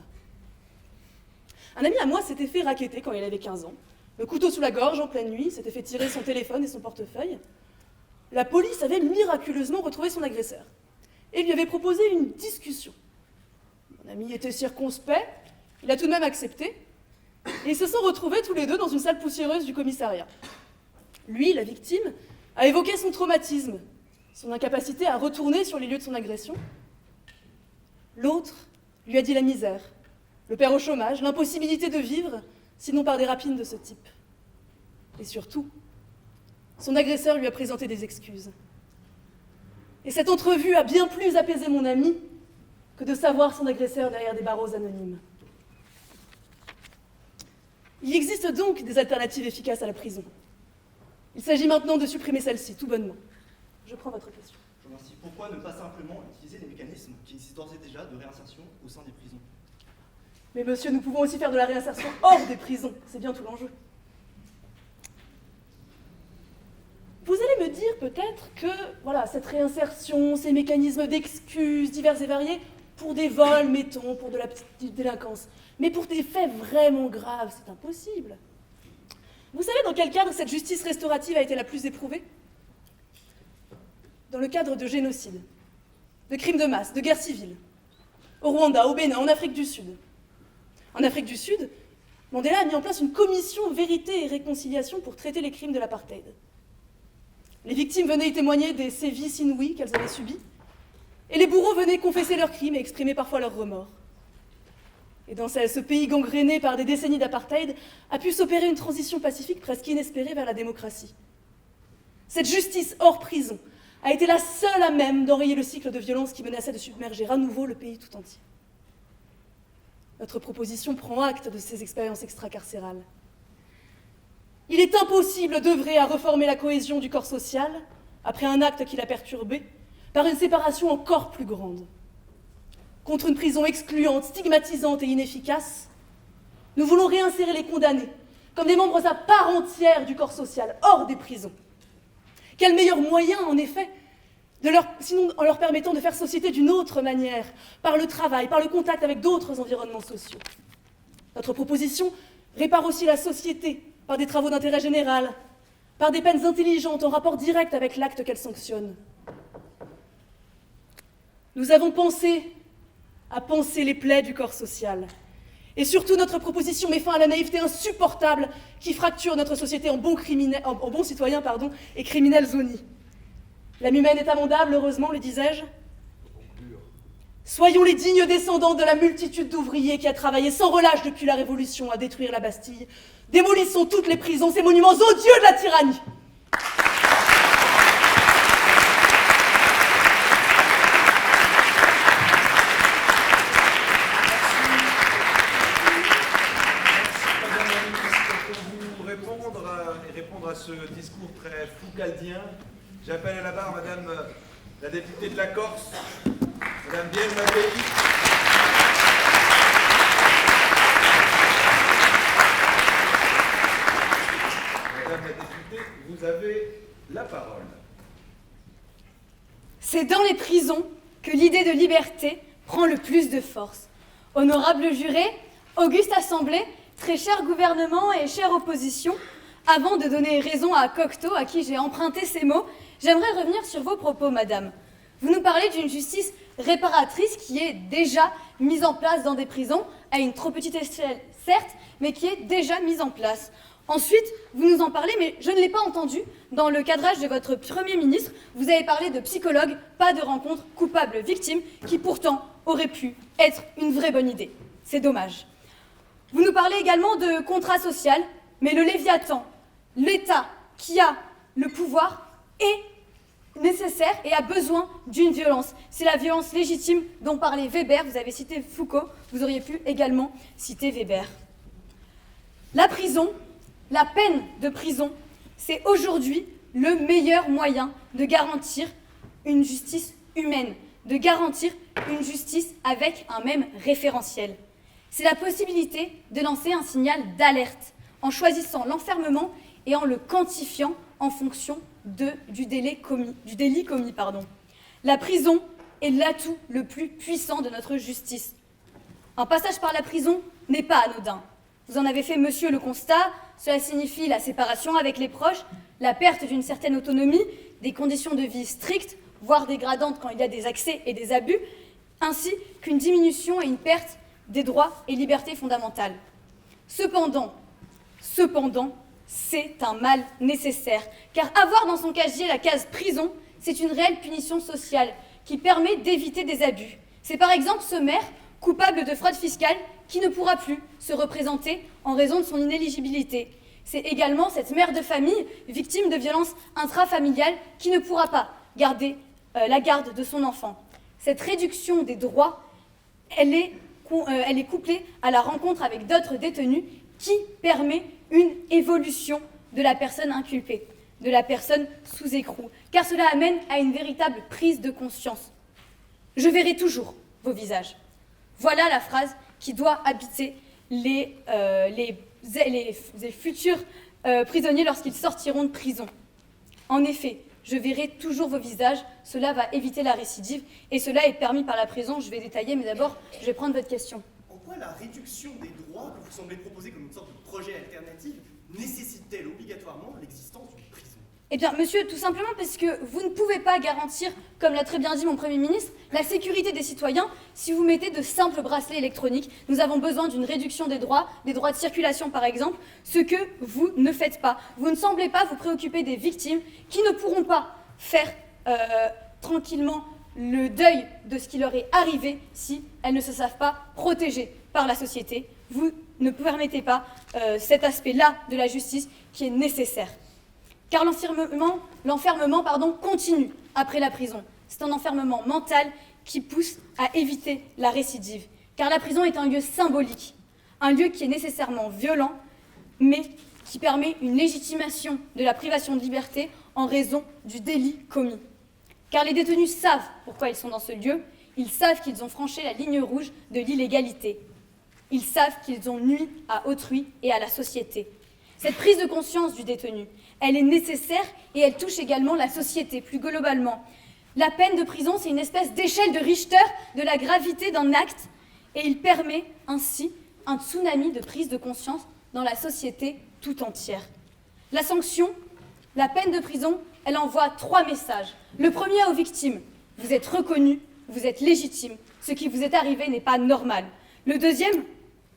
Un ami à moi s'était fait racketter quand il avait 15 ans. Le couteau sous la gorge, en pleine nuit, s'était fait tirer son téléphone et son portefeuille. La police avait miraculeusement retrouvé son agresseur et lui avait proposé une discussion. Mon ami était circonspect, il a tout de même accepté, et ils se sont retrouvés tous les deux dans une salle poussiéreuse du commissariat. Lui, la victime, a évoqué son traumatisme, son incapacité à retourner sur les lieux de son agression. L'autre lui a dit la misère, le père au chômage, l'impossibilité de vivre, sinon par des rapines de ce type. Et surtout, son agresseur lui a présenté des excuses. Et cette entrevue a bien plus apaisé mon ami que de savoir son agresseur derrière des barreaux anonymes. Il existe donc des alternatives efficaces à la prison. Il s'agit maintenant de supprimer celle-ci, tout bonnement. Je prends votre question. Je vous remercie. Pourquoi ne pas simplement utiliser les mécanismes qui existent d'ores et déjà de réinsertion au sein des prisons? Mais monsieur, nous pouvons aussi faire de la réinsertion hors des prisons. C'est bien tout l'enjeu. Vous allez me dire peut-être que, voilà, cette réinsertion, ces mécanismes d'excuses divers et variés pour des vols, mettons, pour de la petite délinquance. Mais pour des faits vraiment graves, c'est impossible. Vous savez dans quel cadre cette justice restaurative a été la plus éprouvée? Dans le cadre de génocide, de crimes de masse, de guerre civile. Au Rwanda, au Bénin, en Afrique du Sud. En Afrique du Sud, Mandela a mis en place une commission vérité et réconciliation pour traiter les crimes de l'apartheid. Les victimes venaient y témoigner des sévices inouïs qu'elles avaient subis, et les bourreaux venaient confesser leurs crimes et exprimer parfois leurs remords. Et dans ce pays gangréné par des décennies d'apartheid, a pu s'opérer une transition pacifique presque inespérée vers la démocratie. Cette justice hors prison a été la seule à même d'enrayer le cycle de violence qui menaçait de submerger à nouveau le pays tout entier. Notre proposition prend acte de ces expériences extracarcérales. Il est impossible d'œuvrer à reformer la cohésion du corps social, après un acte qui l'a perturbé, par une séparation encore plus grande. Contre une prison excluante, stigmatisante et inefficace, nous voulons réinsérer les condamnés comme des membres à part entière du corps social, hors des prisons. Quel meilleur moyen, en effet, sinon en leur permettant de faire société d'une autre manière, par le travail, par le contact avec d'autres environnements sociaux. Notre proposition répare aussi la société par des travaux d'intérêt général, par des peines intelligentes en rapport direct avec l'acte qu'elle sanctionne. Nous avons pensé à panser les plaies du corps social. Et surtout, notre proposition met fin à la naïveté insupportable qui fracture notre société en bons citoyens et criminels zoni. L'âme humaine est amendable, heureusement, le disais-je. Soyons les dignes descendants de la multitude d'ouvriers qui a travaillé sans relâche depuis la Révolution à détruire la Bastille. Démolissons toutes les prisons, ces monuments odieux de la tyrannie. Répondre à ce discours très foucaldien, j'appelle à la barre Madame la députée de la Corse, Madame Biel Mabey. Madame la députée, vous avez la parole. C'est dans les prisons que l'idée de liberté prend le plus de force. Honorable juré, auguste assemblée, très cher gouvernement et chère opposition, avant de donner raison à Cocteau, à qui j'ai emprunté ces mots, j'aimerais revenir sur vos propos, madame. Vous nous parlez d'une justice réparatrice qui est déjà mise en place dans des prisons, à une trop petite échelle, certes, mais qui est déjà mise en place. Ensuite, vous nous en parlez, mais je ne l'ai pas entendu. Dans le cadrage de votre Premier ministre, vous avez parlé de psychologue, pas de rencontre coupable-victime, qui pourtant aurait pu être une vraie bonne idée. C'est dommage. Vous nous parlez également de contrat social, mais le Léviathan, l'État qui a le pouvoir, est nécessaire et a besoin d'une violence. C'est la violence légitime dont parlait Weber. Vous avez cité Foucault, vous auriez pu également citer Weber. La prison, la peine de prison, c'est aujourd'hui le meilleur moyen de garantir une justice humaine, de garantir une justice avec un même référentiel. C'est la possibilité de lancer un signal d'alerte en choisissant l'enfermement et en le quantifiant en fonction du délit commis. La prison est l'atout le plus puissant de notre justice. Un passage par la prison n'est pas anodin. Vous en avez fait, monsieur, le constat. Cela signifie la séparation avec les proches, la perte d'une certaine autonomie, des conditions de vie strictes, voire dégradantes quand il y a des accès et des abus, ainsi qu'une diminution et une perte des droits et libertés fondamentales. Cependant, c'est un mal nécessaire, car avoir dans son casier la case prison, c'est une réelle punition sociale qui permet d'éviter des abus. C'est par exemple ce maire, coupable de fraude fiscale, qui ne pourra plus se représenter en raison de son inéligibilité. C'est également cette mère de famille, victime de violences intrafamiliales, qui ne pourra pas garder la garde de son enfant. Cette réduction des droits, elle est couplée à la rencontre avec d'autres détenus qui permet une évolution de la personne inculpée, de la personne sous écrou, car cela amène à une véritable prise de conscience. Je verrai toujours vos visages. Voilà la phrase qui doit habiter les futurs prisonniers lorsqu'ils sortiront de prison. En effet, Je verrai toujours vos visages, cela va éviter la récidive, et cela est permis par la prison. Je vais détailler, mais d'abord, je vais prendre votre question. En quoi la réduction des droits que vous semblez proposer comme une sorte de projet alternatif nécessite-t-elle obligatoirement l'existence d'une prison? Eh bien, monsieur, tout simplement parce que vous ne pouvez pas garantir, comme l'a très bien dit mon Premier ministre, la sécurité des citoyens si vous mettez de simples bracelets électroniques. Nous avons besoin d'une réduction des droits de circulation par exemple, ce que vous ne faites pas. Vous ne semblez pas vous préoccuper des victimes qui ne pourront pas faire tranquillement le deuil de ce qui leur est arrivé si elles ne se savent pas protégées par la société. Vous ne permettez pas cet aspect-là de la justice qui est nécessaire. Car l'enfermement continue après la prison. C'est un enfermement mental qui pousse à éviter la récidive. Car la prison est un lieu symbolique, un lieu qui est nécessairement violent, mais qui permet une légitimation de la privation de liberté en raison du délit commis. Car les détenus savent pourquoi ils sont dans ce lieu, ils savent qu'ils ont franchi la ligne rouge de l'illégalité. Ils savent qu'ils ont nui à autrui et à la société. Cette prise de conscience du détenu, elle est nécessaire et elle touche également la société plus globalement. La peine de prison, c'est une espèce d'échelle de Richter de la gravité d'un acte et il permet ainsi un tsunami de prise de conscience dans la société tout entière. La sanction, la peine de prison, elle envoie 3 messages. Le premier aux victimes, vous êtes reconnus, vous êtes légitimes, ce qui vous est arrivé n'est pas normal. Le deuxième,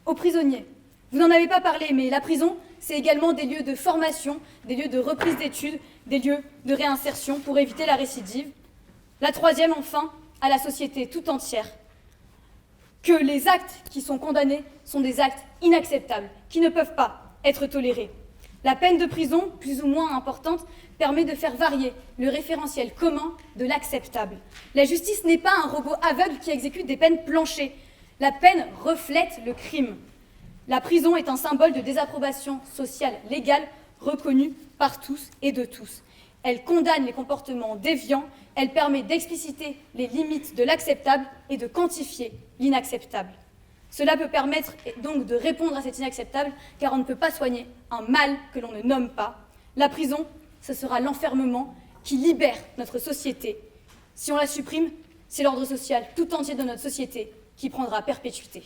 aux prisonniers. Vous n'en avez pas parlé, mais la prison, c'est également des lieux de formation, des lieux de reprise d'études, des lieux de réinsertion pour éviter la récidive. La troisième, enfin, à la société tout entière, que les actes qui sont condamnés sont des actes inacceptables, qui ne peuvent pas être tolérés. La peine de prison, plus ou moins importante, permet de faire varier le référentiel commun de l'acceptable. La justice n'est pas un robot aveugle qui exécute des peines planchées. La peine reflète le crime. La prison est un symbole de désapprobation sociale légale reconnue par tous et de tous. Elle condamne les comportements déviants, elle permet d'expliciter les limites de l'acceptable et de quantifier l'inacceptable. Cela peut permettre donc de répondre à cet inacceptable, car on ne peut pas soigner un mal que l'on ne nomme pas. La prison, ce sera l'enfermement qui libère notre société. Si on la supprime, c'est l'ordre social tout entier de notre société qui prendra perpétuité.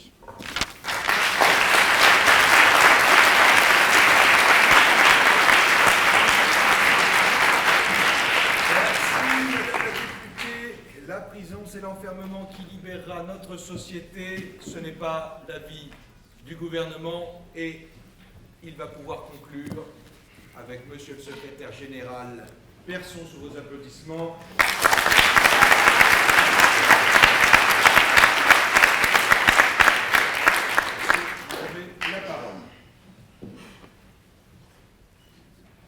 La prison, c'est l'enfermement qui libérera notre société. Ce n'est pas l'avis du gouvernement et il va pouvoir conclure avec monsieur le secrétaire général Persson sous vos applaudissements. Vous avez la parole.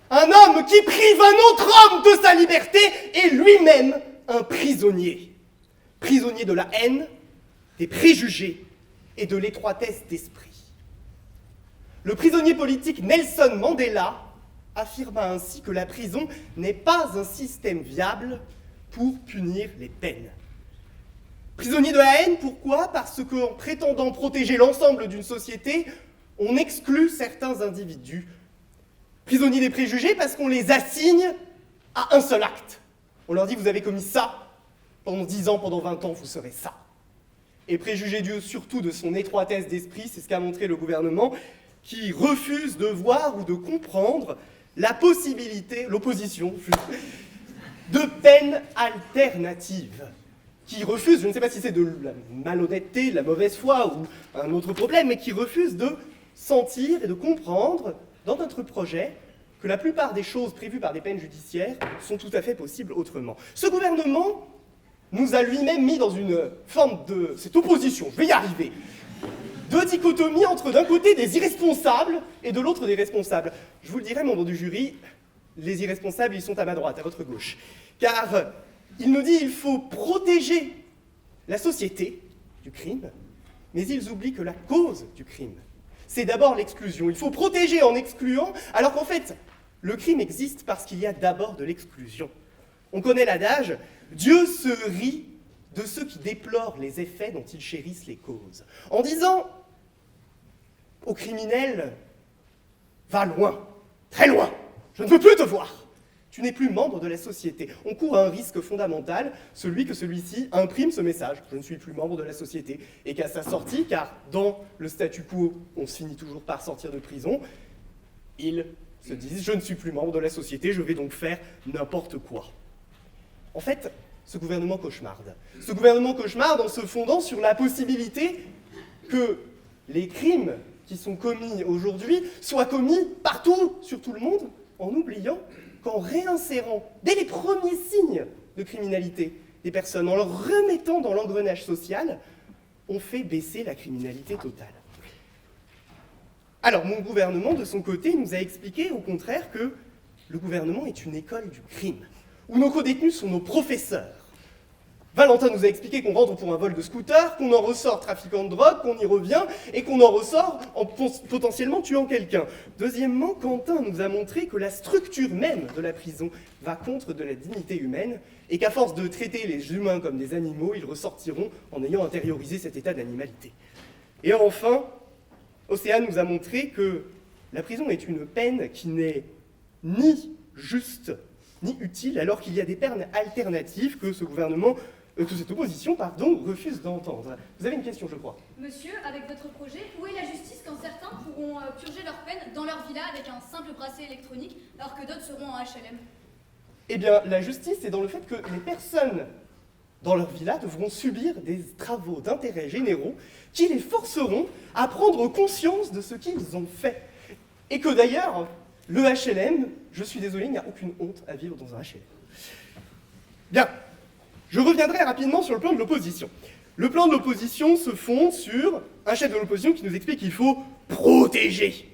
Un homme qui prive un autre homme de sa liberté est lui-même un prisonnier. Prisonnier de la haine, des préjugés et de l'étroitesse d'esprit. Le prisonnier politique Nelson Mandela affirma ainsi que la prison n'est pas un système viable pour punir les peines. Prisonnier de la haine, pourquoi? Parce qu'en prétendant protéger l'ensemble d'une société, on exclut certains individus. Prisonniers des préjugés parce qu'on les assigne à un seul acte. On leur dit, vous avez commis ça, pendant 10 ans, pendant 20 ans, vous serez ça. Et préjugé Dieu surtout de son étroitesse d'esprit, c'est ce qu'a montré le gouvernement, qui refuse de voir ou de comprendre la possibilité, l'opposition, de peines alternatives. Qui refuse, je ne sais pas si c'est de la malhonnêteté, de la mauvaise foi ou un autre problème, mais qui refuse de sentir et de comprendre dans notre projet que la plupart des choses prévues par des peines judiciaires sont tout à fait possibles autrement. Ce gouvernement nous a lui-même mis dans une forme de cette opposition, je vais y arriver, de dichotomie entre d'un côté des irresponsables et de l'autre des responsables. Je vous le dirai, membres du jury, les irresponsables, ils sont à ma droite, à votre gauche. Car il nous dit qu'il faut protéger la société du crime, mais ils oublient que la cause du crime, c'est d'abord l'exclusion. Il faut protéger en excluant, alors qu'en fait, le crime existe parce qu'il y a d'abord de l'exclusion. On connaît l'adage « Dieu se rit de ceux qui déplorent les effets dont ils chérissent les causes ». En disant au criminel « Va loin, très loin, je ne veux plus te voir ». Tu n'es plus membre de la société. On court un risque fondamental, celui que celui-ci imprime ce message, je ne suis plus membre de la société, et qu'à sa sortie, car dans le statu quo, on se finit toujours par sortir de prison, ils se disent, je ne suis plus membre de la société, je vais donc faire n'importe quoi. En fait, ce gouvernement cauchemarde. Ce gouvernement cauchemarde en se fondant sur la possibilité que les crimes qui sont commis aujourd'hui soient commis partout, sur tout le monde, en oubliant qu'en réinsérant dès les premiers signes de criminalité des personnes, en leur remettant dans l'engrenage social, on fait baisser la criminalité totale. Alors, mon gouvernement, de son côté, nous a expliqué, au contraire, que le gouvernement est une école du crime, où nos co-détenus sont nos professeurs. Valentin nous a expliqué qu'on rentre pour un vol de scooter, qu'on en ressort trafiquant de drogue, qu'on y revient, et qu'on en ressort en potentiellement tuant quelqu'un. Deuxièmement, Quentin nous a montré que la structure même de la prison va contre de la dignité humaine, et qu'à force de traiter les humains comme des animaux, ils ressortiront en ayant intériorisé cet état d'animalité. Et enfin, Océane nous a montré que la prison est une peine qui n'est ni juste ni utile, alors qu'il y a des peines alternatives que ce gouvernement, que cette opposition, refuse d'entendre. Vous avez une question, je crois. Monsieur, avec votre projet, où est la justice quand certains pourront purger leur peine dans leur villa avec un simple bracelet électronique, alors que d'autres seront en HLM? Eh bien, la justice est dans le fait que les personnes dans leur villa devront subir des travaux d'intérêt généraux qui les forceront à prendre conscience de ce qu'ils ont fait. Et que d'ailleurs, le HLM, je suis désolé, il n'y a aucune honte à vivre dans un HLM. Bien, je reviendrai rapidement sur le plan de l'opposition. Le plan de l'opposition se fonde sur un chef de l'opposition qui nous explique qu'il faut protéger.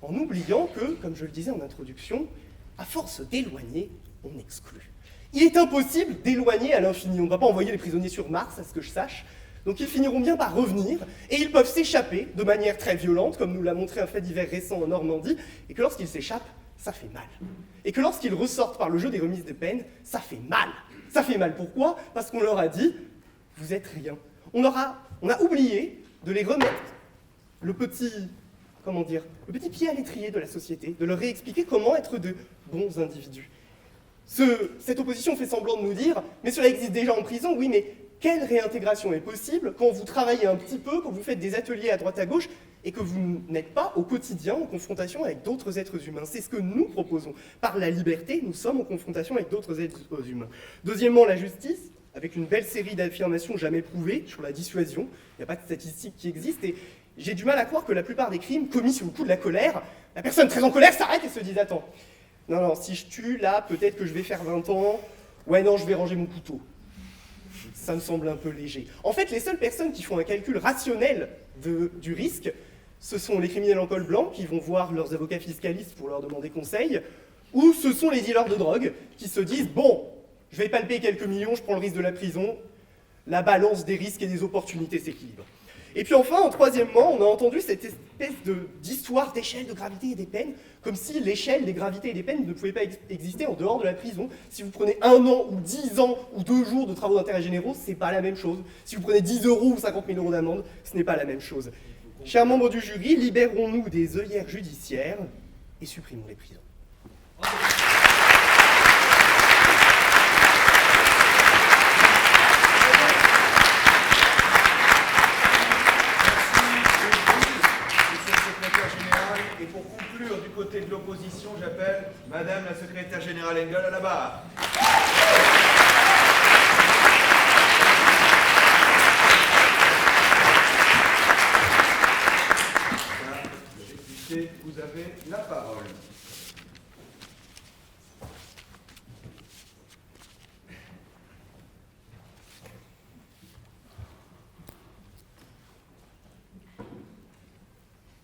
En oubliant que, comme je le disais en introduction, à force d'éloigner, on exclut. Il est impossible d'éloigner à l'infini. On ne va pas envoyer les prisonniers sur Mars, à ce que je sache. Donc ils finiront bien par revenir, et ils peuvent s'échapper de manière très violente, comme nous l'a montré un fait divers récent en Normandie, et que lorsqu'ils s'échappent, ça fait mal. Et que lorsqu'ils ressortent par le jeu des remises de peine, ça fait mal. Ça fait mal, pourquoi? Parce qu'on leur a dit, vous êtes rien. On a oublié de les remettre le petit pied à l'étrier de la société, de leur réexpliquer comment être de bons individus. Cette opposition fait semblant de nous dire, mais cela existe déjà en prison, oui, mais quelle réintégration est possible quand vous travaillez un petit peu, quand vous faites des ateliers à droite à gauche, et que vous n'êtes pas au quotidien en confrontation avec d'autres êtres humains? C'est ce que nous proposons. Par la liberté, nous sommes en confrontation avec d'autres êtres humains. Deuxièmement, la justice, avec une belle série d'affirmations jamais prouvées sur la dissuasion. Il n'y a pas de statistiques qui existent, et j'ai du mal à croire que la plupart des crimes commis sous le coup de la colère, la personne très en colère s'arrête et se dit « Attends, non, si je tue, là, peut-être que je vais faire 20 ans. Ouais, non, je vais ranger mon couteau. » Ça me semble un peu léger. En fait, les seules personnes qui font un calcul rationnel du risque, ce sont les criminels en col blanc qui vont voir leurs avocats fiscalistes pour leur demander conseil, ou ce sont les dealers de drogue qui se disent « Bon, je vais palper quelques millions, je prends le risque de la prison. La balance des risques et des opportunités s'équilibre. » Et puis enfin, troisièmement, on a entendu cette espèce d'histoire d'échelle de gravité et des peines, comme si l'échelle des gravités et des peines ne pouvait pas exister en dehors de la prison. Si vous prenez 1 an ou 10 ans ou 2 jours de travaux d'intérêt généraux, c'est pas la même chose. Si vous prenez 10 € ou 50 000 € d'amende, ce n'est pas la même chose. Chers membres du jury, libérons-nous des œillères judiciaires et supprimons les prisons. Et pour conclure du côté de l'opposition, j'appelle Madame la secrétaire générale Engel à la barre. Vous avez la parole.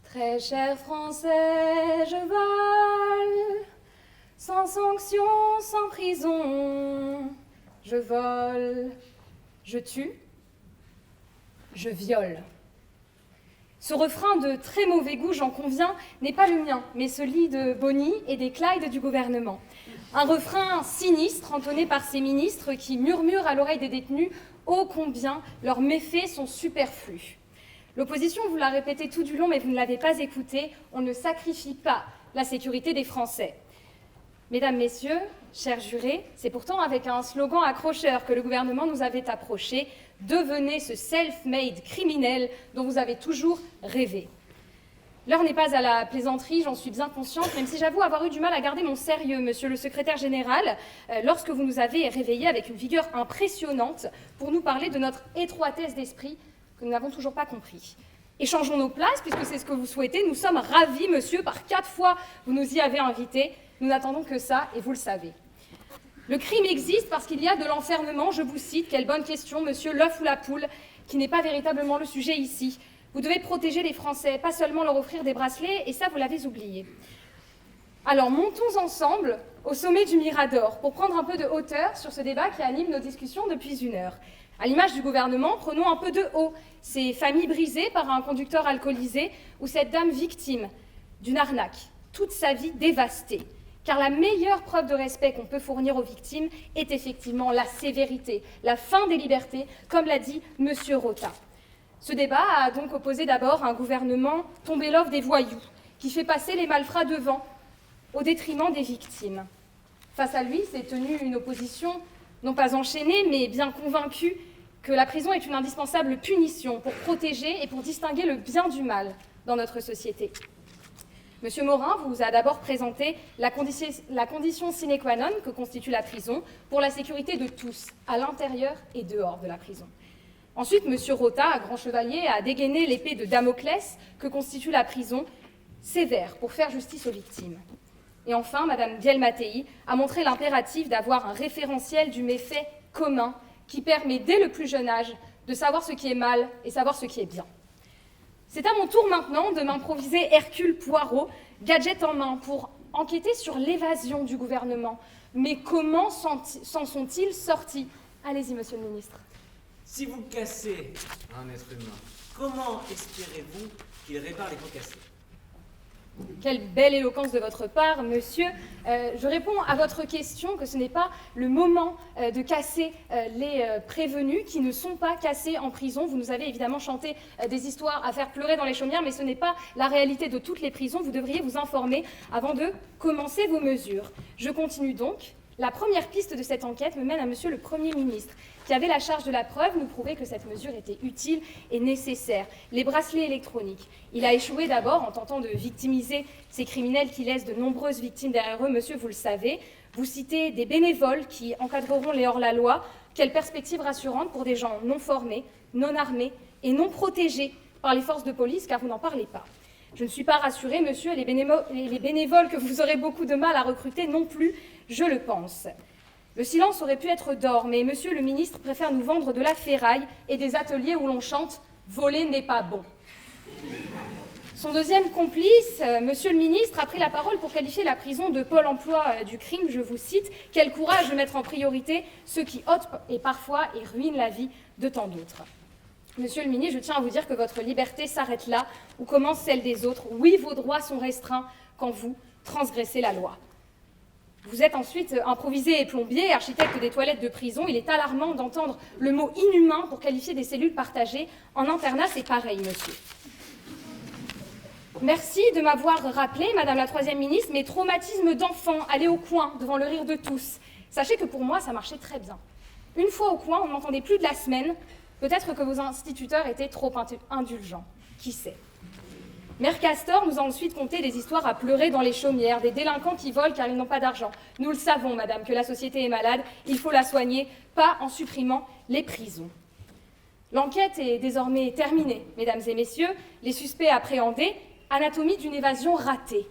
Très cher Français, je vole, sans sanction, sans prison. Je vole, je tue, je viole. Ce refrain de très mauvais goût, j'en conviens, n'est pas le mien, mais celui de Bonny et des Clyde du gouvernement. Un refrain sinistre, entonné par ces ministres qui murmurent à l'oreille des détenus « ô combien leurs méfaits sont superflus ». L'opposition vous l'a répété tout du long, mais vous ne l'avez pas écouté. On ne sacrifie pas la sécurité des Français. Mesdames, Messieurs, chers jurés, c'est pourtant avec un slogan accrocheur que le gouvernement nous avait approchés. Devenez ce self-made criminel dont vous avez toujours rêvé. L'heure n'est pas à la plaisanterie, j'en suis bien consciente, même si j'avoue avoir eu du mal à garder mon sérieux, monsieur le secrétaire général, lorsque vous nous avez réveillés avec une vigueur impressionnante pour nous parler de notre étroitesse d'esprit que nous n'avons toujours pas compris. Échangeons nos places, puisque c'est ce que vous souhaitez. Nous sommes ravis, monsieur, par 4 fois vous nous y avez invités. Nous n'attendons que ça, et vous le savez. Le crime existe parce qu'il y a de l'enfermement, je vous cite. Quelle bonne question, monsieur, l'œuf ou la poule, qui n'est pas véritablement le sujet ici. Vous devez protéger les Français, pas seulement leur offrir des bracelets, et ça, vous l'avez oublié. Alors, montons ensemble au sommet du Mirador pour prendre un peu de hauteur sur ce débat qui anime nos discussions depuis 1 heure. À l'image du gouvernement, prenons un peu de haut ces familles brisées par un conducteur alcoolisé ou cette dame victime d'une arnaque, toute sa vie dévastée. Car la meilleure preuve de respect qu'on peut fournir aux victimes est effectivement la sévérité, la fin des libertés, comme l'a dit M. Rota. Ce débat a donc opposé d'abord un gouvernement tombé l'offre des voyous, qui fait passer les malfrats devant, au détriment des victimes. Face à lui, s'est tenue une opposition non pas enchaînée, mais bien convaincue que la prison est une indispensable punition pour protéger et pour distinguer le bien du mal dans notre société. Monsieur Morin vous a d'abord présenté la condition sine qua non que constitue la prison pour la sécurité de tous, à l'intérieur et dehors de la prison. Ensuite, monsieur Rota, grand chevalier, a dégainé l'épée de Damoclès que constitue la prison, sévère pour faire justice aux victimes. Et enfin, madame Biel-Mattei a montré l'impératif d'avoir un référentiel du méfait commun qui permet dès le plus jeune âge de savoir ce qui est mal et savoir ce qui est bien. C'est à mon tour maintenant de m'improviser Hercule Poirot, gadget en main, pour enquêter sur l'évasion du gouvernement. Mais comment s'en sont-ils sortis? Allez-y, monsieur le ministre. Si vous cassez un être humain, comment espérez-vous qu'il répare les pots cassés? Quelle belle éloquence de votre part, monsieur. Je réponds à votre question que ce n'est pas le moment de casser les prévenus qui ne sont pas cassés en prison. Vous nous avez évidemment chanté des histoires à faire pleurer dans les chaumières, mais ce n'est pas la réalité de toutes les prisons. Vous devriez vous informer avant de commencer vos mesures. Je continue donc. La première piste de cette enquête me mène à monsieur le Premier ministre, qui avait la charge de la preuve, nous prouver que cette mesure était utile et nécessaire. Les bracelets électroniques. Il a échoué d'abord en tentant de victimiser ces criminels qui laissent de nombreuses victimes derrière eux. Monsieur, vous le savez, vous citez des bénévoles qui encadreront les hors-la-loi. Quelle perspective rassurante pour des gens non formés, non armés et non protégés par les forces de police, car vous n'en parlez pas. Je ne suis pas rassurée, monsieur, et les bénévoles que vous aurez beaucoup de mal à recruter non plus, je le pense. Le silence aurait pu être d'or, mais monsieur le ministre préfère nous vendre de la ferraille et des ateliers où l'on chante « Voler n'est pas bon ». Son deuxième complice, monsieur le ministre, a pris la parole pour qualifier la prison de pôle emploi du crime, je vous cite « Quel courage de mettre en priorité ceux qui ôtent et parfois et ruinent la vie de tant d'autres ». Monsieur le ministre, je tiens à vous dire que votre liberté s'arrête là où commence celle des autres. Oui, vos droits sont restreints quand vous transgressez la loi. Vous êtes ensuite improvisé et plombier, architecte des toilettes de prison. Il est alarmant d'entendre le mot inhumain pour qualifier des cellules partagées. En internat, c'est pareil, monsieur. Merci de m'avoir rappelé, madame la troisième ministre, mes traumatismes d'enfant, aller au coin devant le rire de tous. Sachez que pour moi, ça marchait très bien. Une fois au coin, on n'entendait plus de la semaine. Peut-être que vos instituteurs étaient trop indulgents. Qui sait? Mère Castor nous a ensuite conté des histoires à pleurer dans les chaumières, des délinquants qui volent car ils n'ont pas d'argent. Nous le savons, madame, que la société est malade, il faut la soigner, pas en supprimant les prisons. L'enquête est désormais terminée, mesdames et messieurs, les suspects appréhendés, anatomie d'une évasion ratée.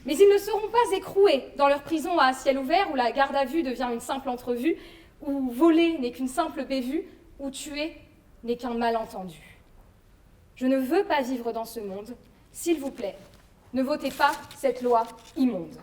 Mais ils ne seront pas écroués dans leur prison à ciel ouvert où la garde à vue devient une simple entrevue, où voler n'est qu'une simple bévue, où tuer n'est qu'un malentendu. Je ne veux pas vivre dans ce monde. S'il vous plaît, ne votez pas cette loi immonde.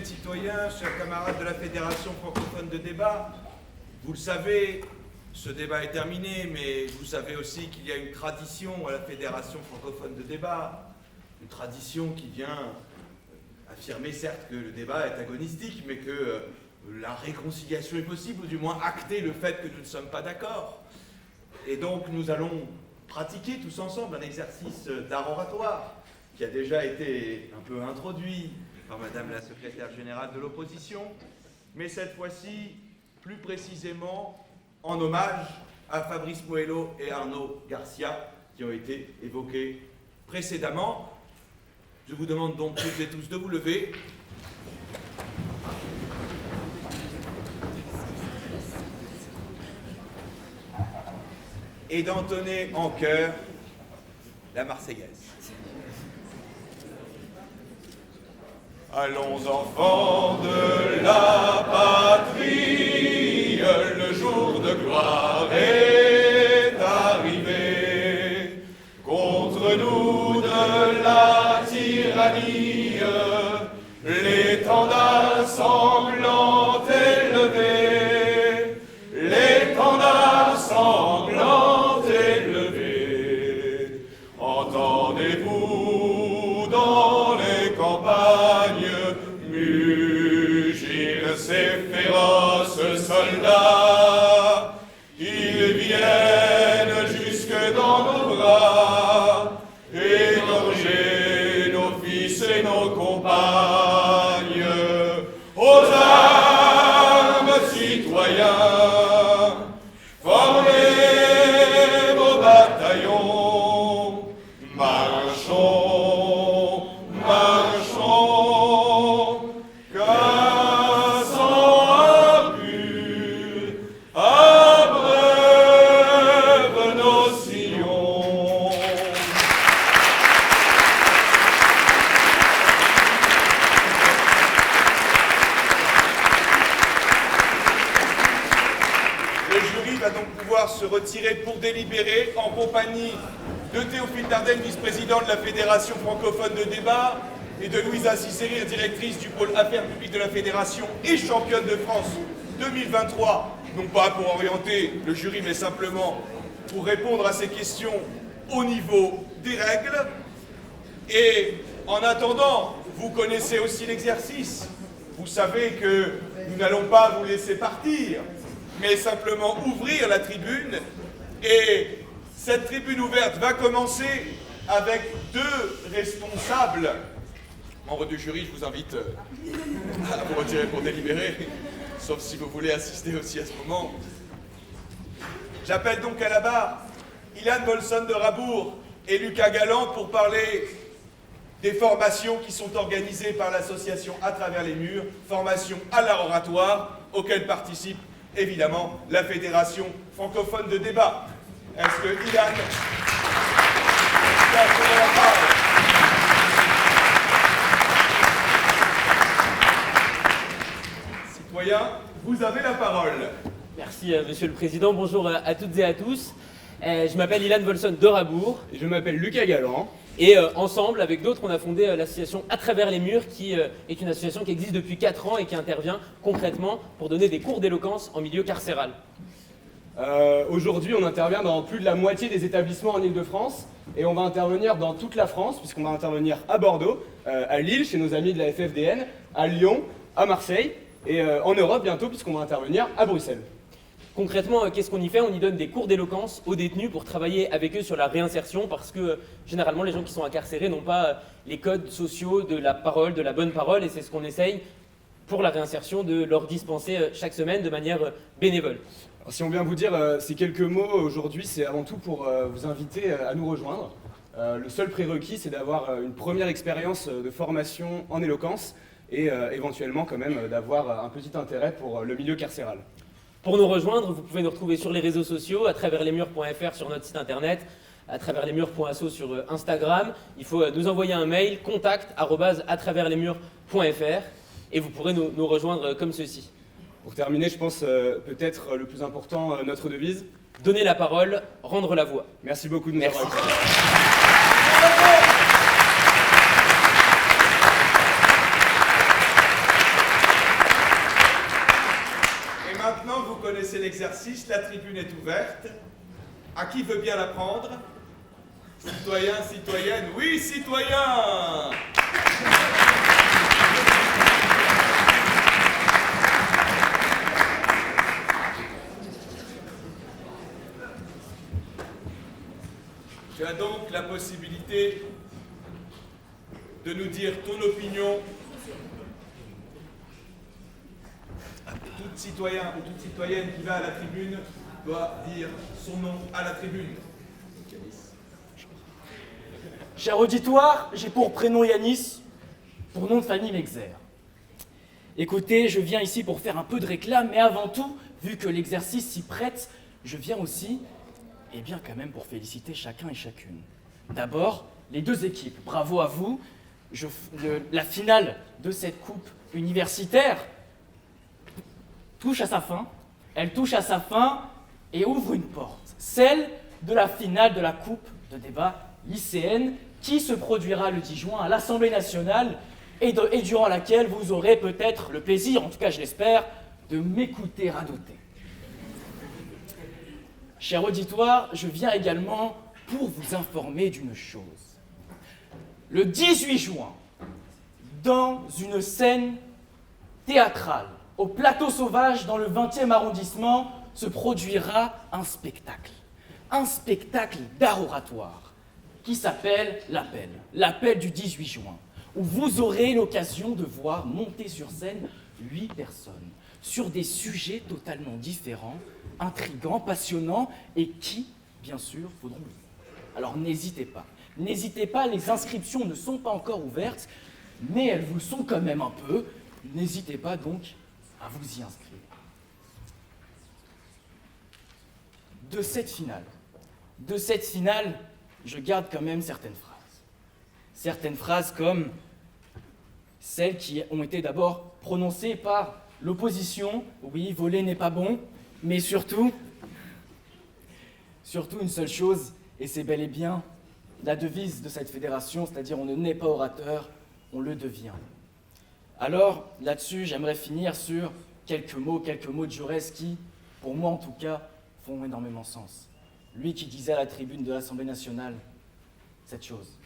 Citoyens, chers camarades de la Fédération francophone de débat, vous le savez, ce débat est terminé, mais vous savez aussi qu'il y a une tradition à la Fédération francophone de débat, une tradition qui vient affirmer certes que le débat est agonistique, mais que la réconciliation est possible, ou du moins acter le fait que nous ne sommes pas d'accord. Et donc nous allons pratiquer tous ensemble un exercice d'art oratoire qui a déjà été un peu introduit par Madame la secrétaire générale de l'opposition, mais cette fois-ci plus précisément en hommage à Fabrice Moello et Arnaud Garcia qui ont été évoqués précédemment. Je vous demande donc toutes et tous de vous lever. Et d'entonner en chœur la Marseillaise. Allons enfants de la patrie, le jour de gloire est arrivé. Contre nous de la tyrannie, l'étendard sanglant élevé, l'étendard sanglant élevé. Entendez-vous dans les campagnes mugir ces féroces soldats? Ils viennent jusque dans nos bras, égorger nos fils et nos compagnes. Aux armes, citoyens, formez vos bataillons, marchons, marchons, qu'un sang impur abreuve nos sillons. Le jury va donc pouvoir se retirer pour délibérer en compagnie de Théophile Dardenne, vice-président de la Fédération francophone de débat, et de Louisa Cicérir, directrice du pôle Affaires publiques de la Fédération et championne de France 2023, non pas pour orienter le jury, mais simplement pour répondre à ces questions au niveau des règles. Et en attendant, vous connaissez aussi l'exercice. Vous savez que nous n'allons pas vous laisser partir, mais simplement ouvrir la tribune. Et cette tribune ouverte va commencer avec deux responsables. Membres du jury, je vous invite à vous retirer pour délibérer, sauf si vous voulez assister aussi à ce moment. J'appelle donc à la barre Ilan Volson de Rabourg et Lucas Galland pour parler des formations qui sont organisées par l'association À travers les murs, formations à l'art oratoire, auxquelles participe évidemment la Fédération francophone de débat. Est-ce que Ilan va prendre la parole? Citoyens, vous avez la parole. Merci Monsieur le Président, bonjour à toutes et à tous. Je m'appelle Ilan Volson de Rabourg. Et je m'appelle Lucas Galland. Et ensemble, avec d'autres, on a fondé l'association À travers les murs, qui est une association qui existe depuis 4 ans et qui intervient concrètement pour donner des cours d'éloquence en milieu carcéral. Aujourd'hui, on intervient dans plus de la moitié des établissements en Ile-de-France et on va intervenir dans toute la France, puisqu'on va intervenir à Bordeaux, à Lille, chez nos amis de la FFDN, à Lyon, à Marseille et en Europe bientôt, puisqu'on va intervenir à Bruxelles. Concrètement, qu'est-ce qu'on y fait? On y donne des cours d'éloquence aux détenus pour travailler avec eux sur la réinsertion, parce que généralement les gens qui sont incarcérés n'ont pas les codes sociaux de la parole, de la bonne parole, et c'est ce qu'on essaye pour la réinsertion de leur dispenser chaque semaine de manière bénévole. Alors, si on vient vous dire ces quelques mots aujourd'hui, c'est avant tout pour vous inviter à nous rejoindre. Le seul prérequis, c'est d'avoir une première expérience de formation en éloquence et éventuellement quand même d'avoir un petit intérêt pour le milieu carcéral. Pour nous rejoindre, vous pouvez nous retrouver sur les réseaux sociaux, à travers lesmurs.fr sur notre site internet, à travers lesmurs.asso sur Instagram. Il faut nous envoyer un mail, contact@atraverslesmurs.fr, et vous pourrez nous rejoindre comme ceci. Pour terminer, je pense peut-être le plus important, notre devise. Donner la parole, rendre la voix. Merci beaucoup de nous avoir écoutés. Et maintenant, vous connaissez connaissez l'exercice, la tribune est ouverte. À qui veut bien la prendre? Citoyens, citoyennes, oui, citoyens! Tu as donc la possibilité de nous dire ton opinion. Tout citoyen ou toute citoyenne qui va à la tribune doit dire son nom à la tribune. Cher auditoire, j'ai pour prénom Yanis, pour nom de famille Mexer. Écoutez, je viens ici pour faire un peu de réclame, mais avant tout, vu que l'exercice s'y prête, je viens aussi, et bien quand même pour féliciter chacun et chacune. D'abord, les deux équipes, bravo à vous. La finale de cette coupe universitaire touche à sa fin. Elle touche à sa fin et ouvre une porte, celle de la finale de la coupe de débat lycéenne qui se produira le 10 juin à l'Assemblée nationale et durant laquelle vous aurez peut-être le plaisir, en tout cas je l'espère, de m'écouter radoter. Cher auditoire, je viens également pour vous informer d'une chose. Le 18 juin, dans une scène théâtrale, au Plateau Sauvage, dans le 20e arrondissement, se produira un spectacle d'art oratoire, qui s'appelle l'Appel, l'Appel du 18 juin, où vous aurez l'occasion de voir monter sur scène 8 personnes, sur des sujets totalement différents, intrigants, passionnants, et qui, bien sûr, faudront le voir. Alors n'hésitez pas, les inscriptions ne sont pas encore ouvertes, mais elles vous le sont quand même un peu. N'hésitez pas donc à vous y inscrire. De cette finale, je garde quand même certaines phrases. Certaines phrases comme celles qui ont été d'abord prononcées par l'opposition. Oui, voler n'est pas bon, mais surtout une seule chose, et c'est bel et bien la devise de cette fédération, c'est-à-dire on ne naît pas orateur, on le devient. Alors, là-dessus, j'aimerais finir sur quelques mots de Jaurès qui, pour moi en tout cas, font énormément sens. Lui qui disait à la tribune de l'Assemblée nationale cette chose.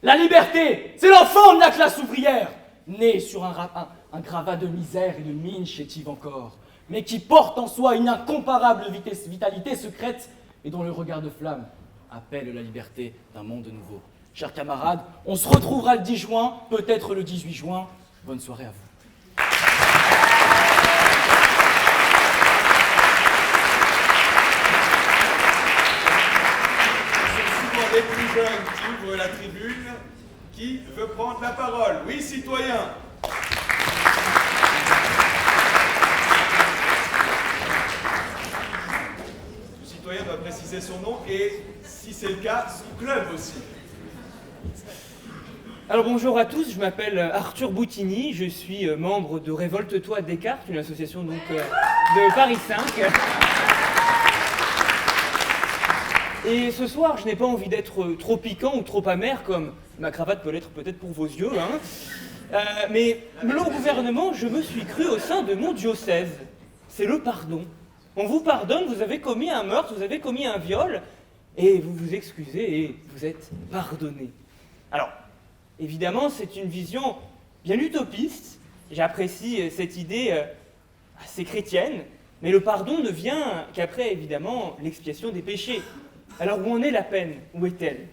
La liberté, c'est l'enfant de la classe ouvrière, né sur un gravat de misère et de mine chétive encore, mais qui porte en soi une incomparable vitalité secrète et dont le regard de flamme appelle la liberté d'un monde nouveau. Chers camarades, on se retrouvera le 10 juin, peut-être le 18 juin. Bonne soirée à vous. C'est souvent les plus jeunes qui ouvrent la tribune. Qui veut prendre la parole? Oui, citoyen. Tout citoyen doit préciser son nom et, si c'est le cas, son club aussi. Alors bonjour à tous, je m'appelle Arthur Boutini, je suis membre de Révolte-toi Descartes, une association donc de Paris 5. Et ce soir, je n'ai pas envie d'être trop piquant ou trop amer, comme ma cravate peut l'être peut-être pour vos yeux, hein. Mais au gouvernement, je me suis cru au sein de mon diocèse. C'est le pardon. On vous pardonne, vous avez commis un meurtre, vous avez commis un viol, et vous vous excusez et vous êtes pardonné. Alors, évidemment, c'est une vision bien utopiste. J'apprécie cette idée assez chrétienne, mais le pardon ne vient qu'après, évidemment, l'expiation des péchés. Alors, où en est la peine? Où est-elle?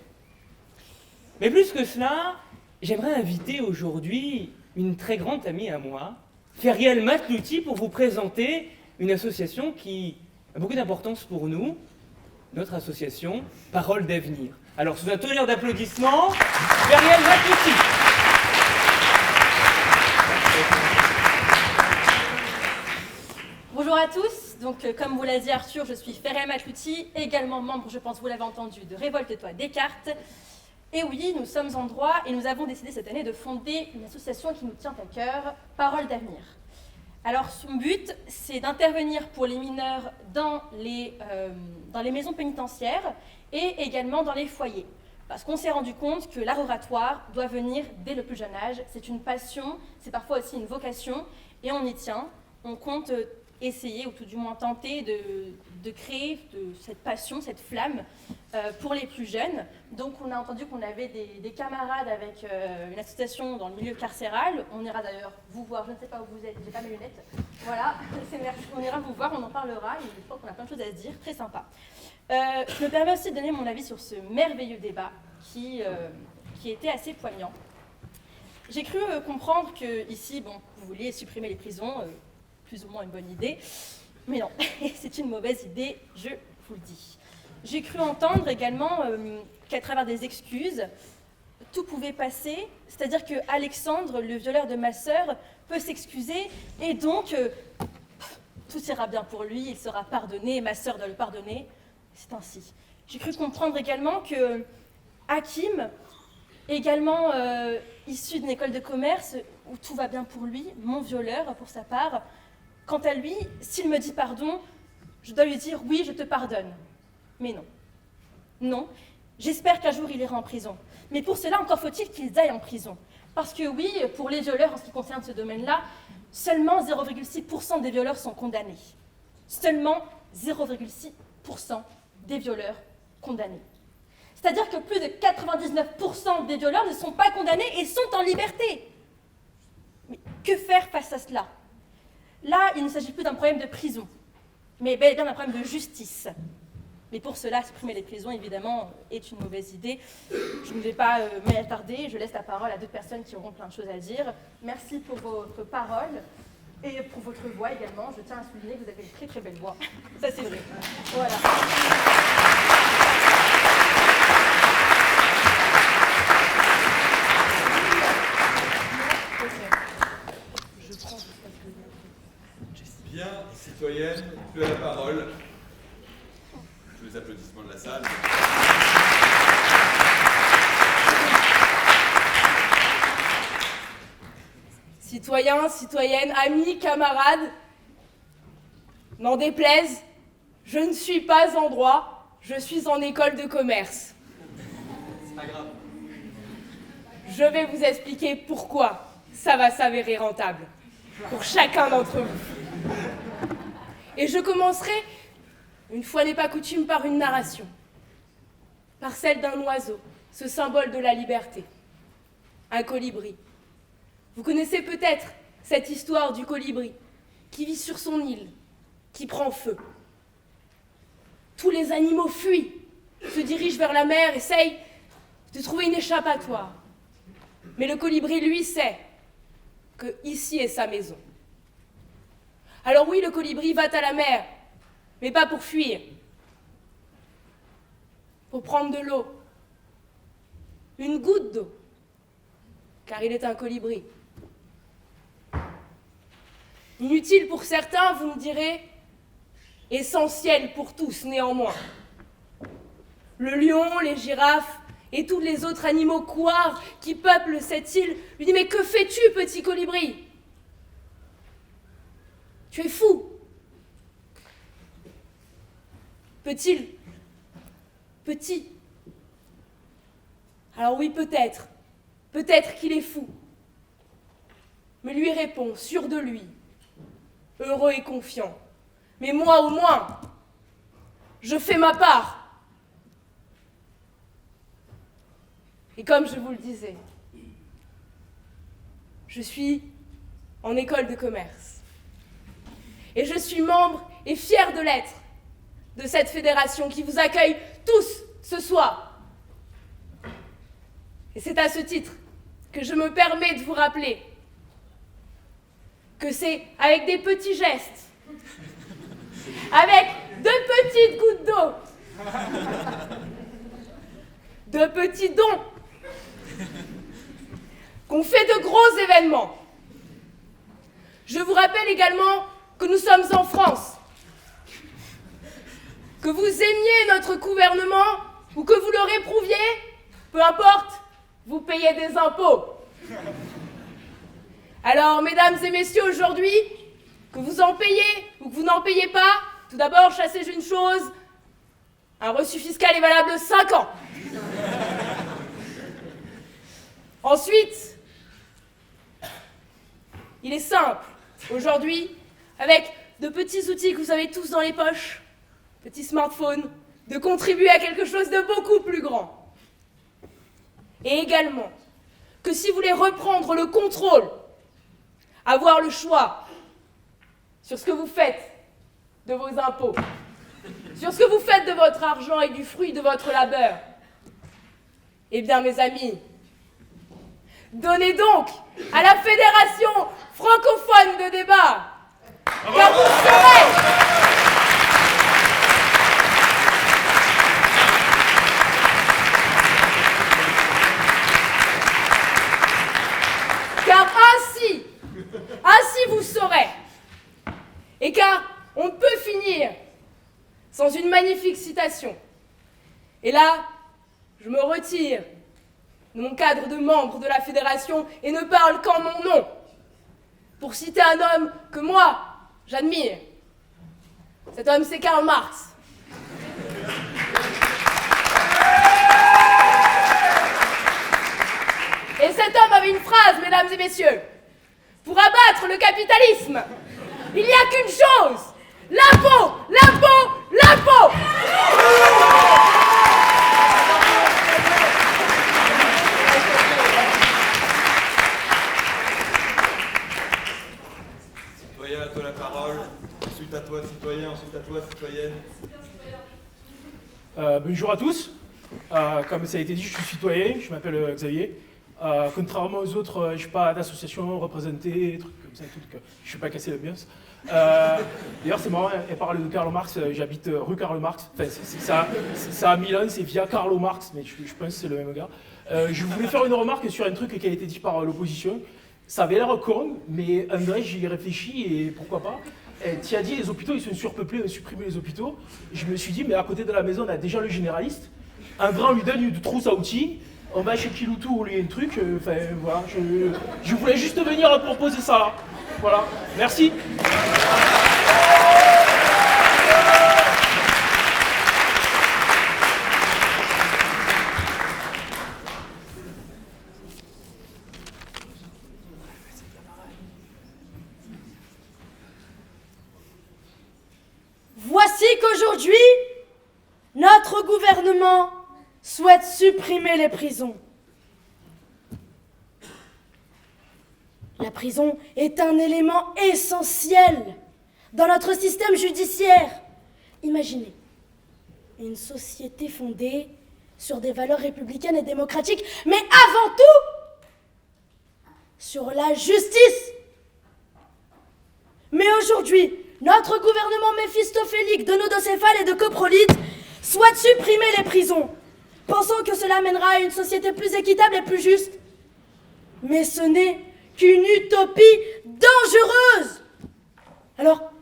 Mais plus que cela, j'aimerais inviter aujourd'hui une très grande amie à moi, Feriel Matlouti, pour vous présenter une association qui a beaucoup d'importance pour nous, notre association Parole d'avenir. Alors, sous un tonnerre d'applaudissements, Feriel Matlouti. Bonjour à tous, donc comme vous l'a dit Arthur, je suis Feriel Matlouti, également membre, je pense vous l'avez entendu, de Révolte-toi Descartes. Et oui, nous sommes en droit et nous avons décidé cette année de fonder une association qui nous tient à cœur, Parole d'avenir. Alors son but, c'est d'intervenir pour les mineurs dans les maisons pénitentiaires et également dans les foyers. Parce qu'on s'est rendu compte que l'art oratoire doit venir dès le plus jeune âge. C'est une passion, c'est parfois aussi une vocation et on y tient. On compte essayer, ou tout du moins tenter, de créer cette passion, cette flamme pour les plus jeunes. Donc on a entendu qu'on avait des camarades avec une association dans le milieu carcéral. On ira d'ailleurs vous voir, je ne sais pas où vous êtes, j'ai pas mes lunettes. Voilà, on ira vous voir, on en parlera, et je pense qu'on a plein de choses à se dire, très sympa. Je me permets aussi de donner mon avis sur ce merveilleux débat qui était assez poignant. J'ai cru comprendre que ici, bon, vous vouliez supprimer les prisons, plus ou moins une bonne idée, mais non, c'est une mauvaise idée, je vous le dis. J'ai cru entendre également qu'à travers des excuses, tout pouvait passer, c'est-à-dire que Alexandre, le violeur de ma sœur, peut s'excuser et donc tout ira bien pour lui, il sera pardonné, ma sœur doit le pardonner. C'est ainsi. J'ai cru comprendre également que Hakim, également issu d'une école de commerce où tout va bien pour lui, mon violeur pour sa part, quant à lui, s'il me dit pardon, je dois lui dire oui, je te pardonne. Mais non. Non. J'espère qu'un jour il ira en prison. Mais pour cela, encore faut-il qu'ils aillent en prison. Parce que oui, pour les violeurs, en ce qui concerne ce domaine-là, seulement 0,6% des violeurs sont condamnés. Seulement 0,6% des violeurs condamnés. C'est-à-dire que plus de 99% des violeurs ne sont pas condamnés et sont en liberté. Mais que faire face à cela? Là, il ne s'agit plus d'un problème de prison, mais bel et bien d'un problème de justice. Mais pour cela, supprimer les prisons, évidemment, est une mauvaise idée. Je ne vais pas m'y attarder, je laisse la parole à d'autres personnes qui auront plein de choses à dire. Merci pour votre parole et pour votre voix également. Je tiens à souligner que vous avez une très très belle voix. Ça, c'est vrai. Voilà. Bien, citoyenne, tu as la parole. Tous les applaudissements de la salle. Citoyens, citoyennes, amis, camarades, n'en déplaise, je ne suis pas en droit, je suis en école de commerce. C'est pas grave. Je vais vous expliquer pourquoi ça va s'avérer rentable pour chacun d'entre vous. Et je commencerai, une fois n'est pas coutume, par une narration, par celle d'un oiseau, ce symbole de la liberté, un colibri. Vous connaissez peut-être cette histoire du colibri qui vit sur son île, qui prend feu. Tous les animaux fuient, se dirigent vers la mer, essayent de trouver une échappatoire. Mais le colibri, lui, sait que ici est sa maison. Alors oui, le colibri va à la mer, mais pas pour fuir, pour prendre de l'eau, une goutte d'eau, car il est un colibri. Inutile pour certains, vous me direz, essentiel pour tous néanmoins. Le lion, les girafes et tous les autres animaux couards qui peuplent cette île lui disent « Mais que fais-tu, petit colibri ? Tu es fou !» Peut-il ? Petit. Alors oui, peut-être. Peut-être qu'il est fou. Mais lui répond, sûr de lui, heureux et confiant. Mais moi au moins, je fais ma part. Et comme je vous le disais, je suis en école de commerce. Et je suis membre et fier de l'être de cette fédération qui vous accueille tous ce soir. Et c'est à ce titre que je me permets de vous rappeler que c'est avec des petits gestes, avec de petites gouttes d'eau, de petits dons, qu'on fait de gros événements. Je vous rappelle également que nous sommes en France, que vous aimiez notre gouvernement ou que vous le réprouviez, peu importe, vous payez des impôts. Alors, mesdames et messieurs, aujourd'hui, que vous en payez ou que vous n'en payez pas, tout d'abord, sachez une chose, un reçu fiscal est valable 5 ans. Ensuite, il est simple, aujourd'hui, avec de petits outils que vous avez tous dans les poches, petits smartphones, de contribuer à quelque chose de beaucoup plus grand. Et également, que si vous voulez reprendre le contrôle, avoir le choix sur ce que vous faites de vos impôts, sur ce que vous faites de votre argent et du fruit de votre labeur, eh bien, mes amis, donnez donc à la Fédération francophone de débat, car vous serez... Car ainsi vous saurez. Et car on peut finir sans une magnifique citation. Et là, je me retire de mon cadre de membre de la Fédération et ne parle qu'en mon nom, pour citer un homme que moi, j'admire. Cet homme, c'est Karl Marx. Et cet homme avait une phrase, mesdames et messieurs. Pour abattre le capitalisme, il n'y a qu'une chose. L'impôt, l'impôt, l'impôt. Citoyen, à toi la parole. Ensuite à toi, citoyen. Ensuite à toi, citoyenne. Bonjour à tous. Comme ça a été dit, je suis citoyen, je m'appelle Xavier. Contrairement aux autres, je n'ai pas d'association représentée, trucs comme ça, je ne suis pas cassé l'ambiance. D'ailleurs, c'est marrant, elle parle de Karl Marx, j'habite rue Karl Marx. Enfin, c'est à Milan, c'est via Karl Marx, mais je pense que c'est le même gars. Je voulais faire une remarque sur un truc qui a été dit par l'opposition. Ça avait l'air con, mais en vrai, j'y ai réfléchi et pourquoi pas. Tu as dit les hôpitaux, ils sont surpeuplés, on a supprimé les hôpitaux. Je me suis dit, mais à côté de la maison, on a déjà le généraliste. Un grand lui donne une trousse à outils. On va chez Kiloutou ou un truc, enfin voilà, je voulais juste venir proposer ça là. Voilà, merci. Voici qu'aujourd'hui, notre gouvernement souhaite supprimer les prisons. La prison est un élément essentiel dans notre système judiciaire. Imaginez une société fondée sur des valeurs républicaines et démocratiques, mais avant tout sur la justice. Mais aujourd'hui, notre gouvernement méphistophélique de nodocéphale et de coprolite souhaite supprimer les prisons, pensant que cela mènera à une société plus équitable et plus juste. Mais ce n'est qu'une utopie dangereuse. Alors,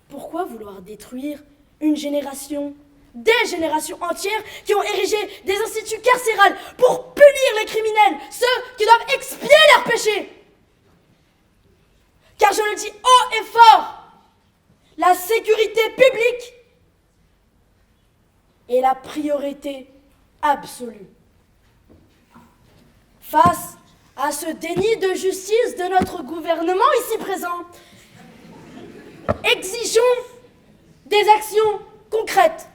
pourquoi vouloir détruire une génération, des générations entières qui ont érigé des instituts carcérales pour punir les criminels, ceux qui doivent expier leurs péchés? Car je le dis haut et fort, la sécurité publique est la priorité absolue. Face à ce déni de justice de notre gouvernement ici présent, exigeons des actions concrètes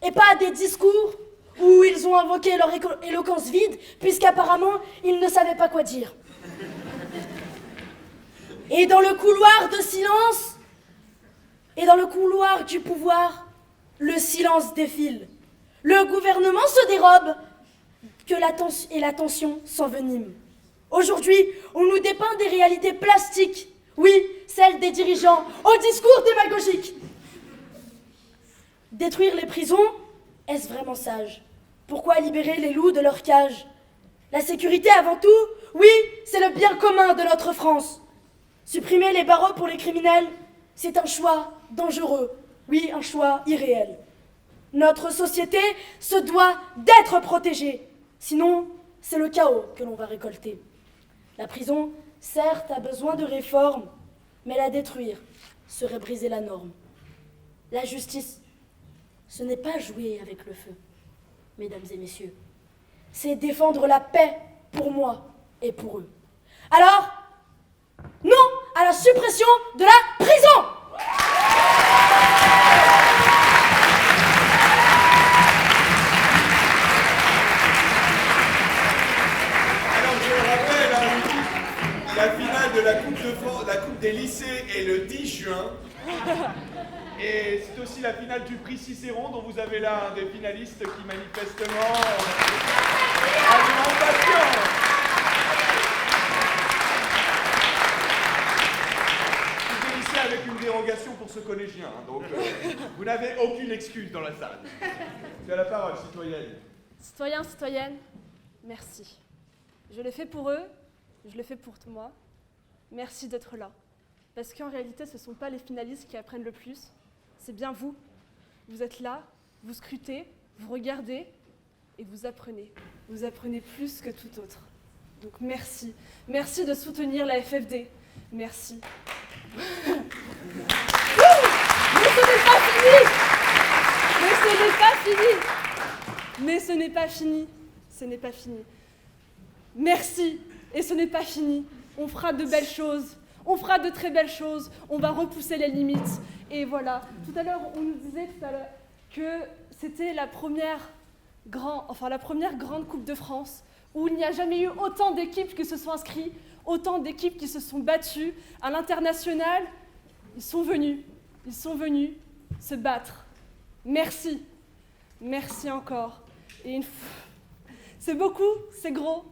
et pas des discours où ils ont invoqué leur éloquence vide puisqu'apparemment ils ne savaient pas quoi dire. Et dans le couloir de silence et dans le couloir du pouvoir, le silence défile. Le gouvernement se dérobe et la tension s'envenime. Aujourd'hui, on nous dépeint des réalités plastiques. Oui, celles des dirigeants, au discours démagogique. Détruire les prisons, est-ce vraiment sage? Pourquoi libérer les loups de leur cage? La sécurité avant tout, oui, c'est le bien commun de notre France. Supprimer les barreaux pour les criminels, c'est un choix dangereux. Oui, un choix irréel. Notre société se doit d'être protégée. Sinon, c'est le chaos que l'on va récolter. La prison, certes, a besoin de réformes, mais la détruire serait briser la norme. La justice, ce n'est pas jouer avec le feu, mesdames et messieurs. C'est défendre la paix pour moi et pour eux. Alors, non à la suppression de la prison! prison. Alors je le rappelle, hein, la finale de la Coupe de France, la Coupe des lycées est le 10 juin. Et c'est aussi la finale du prix Cicéron dont vous avez là un des finalistes qui manifestement a une impatience. Je suis ici avec une dérogation pour ce collégien, hein, donc vous n'avez aucune excuse dans la salle. Tu as la parole, citoyenne. Citoyens, citoyennes, merci. Je le fais pour eux, je le fais pour moi. Merci d'être là. Parce qu'en réalité, ce ne sont pas les finalistes qui apprennent le plus, c'est bien vous. Vous êtes là, vous scrutez, vous regardez et vous apprenez. Vous apprenez plus que tout autre. Donc merci. Merci de soutenir la FFD. Merci. Mais ce n'est pas fini. Mais ce n'est pas fini. Mais ce n'est pas fini. Ce n'est pas fini. Merci. Et ce n'est pas fini. On fera de belles choses. On fera de très belles choses. On va repousser les limites. Et voilà. Tout à l'heure, on nous disait que c'était la première grande Coupe de France où il n'y a jamais eu autant d'équipes qui se sont inscrites, autant d'équipes qui se sont battues. À l'international, ils sont venus se battre. Merci. Merci encore. Et c'est beaucoup, c'est gros,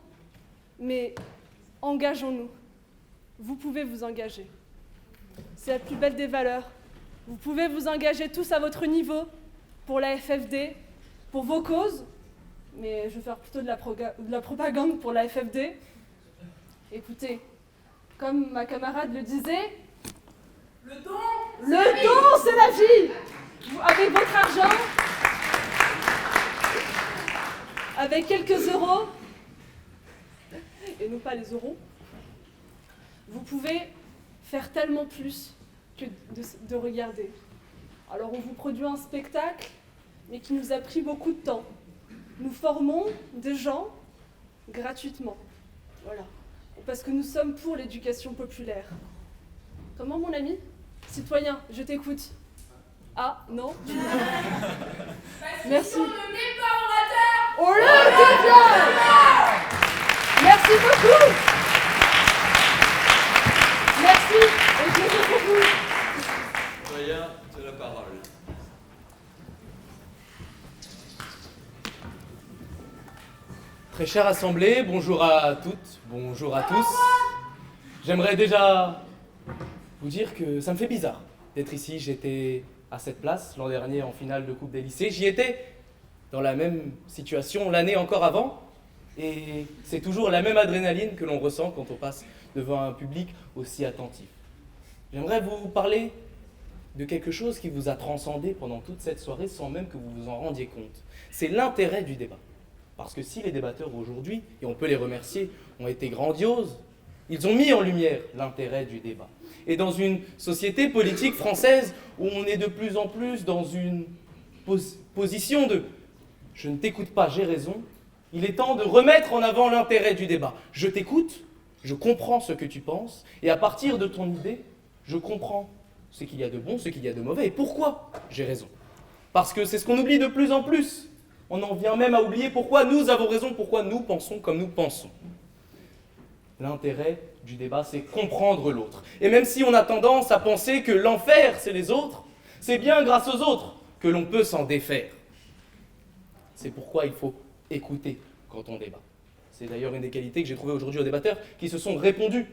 mais engageons-nous. Vous pouvez vous engager. C'est la plus belle des valeurs. Vous pouvez vous engager tous à votre niveau pour la FFD, pour vos causes, mais je vais faire plutôt de la propagande pour la FFD. Écoutez, comme ma camarade le disait, le don, c'est la vie. Avec votre argent, avec quelques euros, et non pas les euros, vous pouvez faire tellement plus que de regarder. Alors on vous produit un spectacle, mais qui nous a pris beaucoup de temps. Nous formons des gens gratuitement. Voilà. Parce que nous sommes pour l'éducation populaire. Comment, mon ami? Citoyen, je t'écoute. Ah, non? Merci. On ne met pas orateur. On le devient. Merci beaucoup. Merci. Et je le fais pour vous. Citoyen, tu as la parole. Très chère assemblée, bonjour à toutes, bonjour à tous. J'aimerais déjà vous dire que ça me fait bizarre d'être ici. J'étais à cette place l'an dernier en finale de Coupe des lycées. J'y étais dans la même situation l'année encore avant. Et c'est toujours la même adrénaline que l'on ressent quand on passe devant un public aussi attentif. J'aimerais vous parler de quelque chose qui vous a transcendé pendant toute cette soirée sans même que vous vous en rendiez compte. C'est l'intérêt du débat. Parce que si les débatteurs aujourd'hui, et on peut les remercier, ont été grandioses, ils ont mis en lumière l'intérêt du débat. Et dans une société politique française où on est de plus en plus dans une position de « je ne t'écoute pas, j'ai raison », il est temps de remettre en avant l'intérêt du débat. Je t'écoute, je comprends ce que tu penses, et à partir de ton idée, je comprends ce qu'il y a de bon, ce qu'il y a de mauvais, et pourquoi j'ai raison. Parce que c'est ce qu'on oublie de plus en plus. On en vient même à oublier pourquoi nous avons raison, pourquoi nous pensons comme nous pensons. L'intérêt du débat, c'est comprendre l'autre. Et même si on a tendance à penser que l'enfer, c'est les autres, c'est bien grâce aux autres que l'on peut s'en défaire. C'est pourquoi il faut écouter quand on débat. C'est d'ailleurs une des qualités que j'ai trouvées aujourd'hui aux débatteurs qui se sont répondus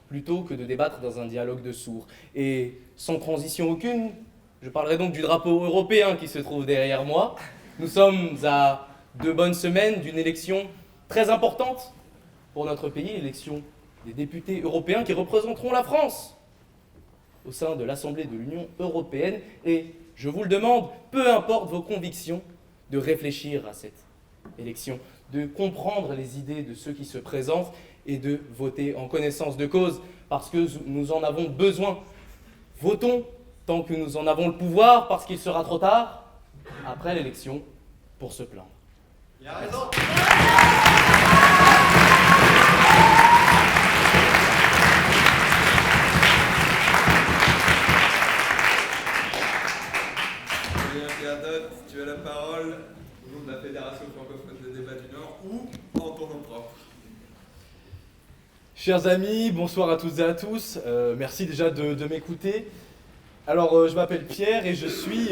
plutôt que de débattre dans un dialogue de sourds. Et sans transition aucune, je parlerai donc du drapeau européen qui se trouve derrière moi. Nous sommes à 2 bonnes semaines d'une élection très importante pour notre pays, l'élection des députés européens qui représenteront la France au sein de l'Assemblée de l'Union européenne. Et je vous le demande, peu importe vos convictions, de réfléchir à cette élection, de comprendre les idées de ceux qui se présentent et de voter en connaissance de cause, parce que nous en avons besoin. Votons tant que nous en avons le pouvoir, parce qu'il sera trop tard après l'élection pour se plaindre. Il a raison. Bernadotte, tu as la parole au nom de la Fédération francophone de débat du Nord ou en ton nom propre. Chers amis, bonsoir à toutes et à tous. Merci déjà de m'écouter. Alors, je m'appelle Pierre et je suis,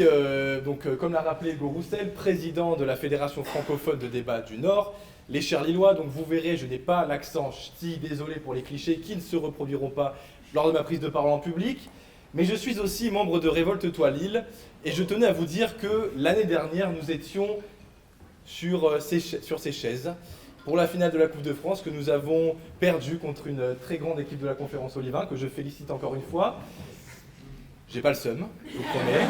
comme l'a rappelé Hugo Roussel, président de la Fédération francophone de débat du Nord, les chers Lillois. Donc vous verrez, je n'ai pas l'accent ch'ti, désolé pour les clichés qui ne se reproduiront pas lors de ma prise de parole en public. Mais je suis aussi membre de Révolte-toi Lille et je tenais à vous dire que l'année dernière, nous étions sur ces chaises pour la finale de la Coupe de France que nous avons perdue contre une très grande équipe de la Conférence Olivain, que je félicite encore une fois. J'ai pas le seum, je vous promets.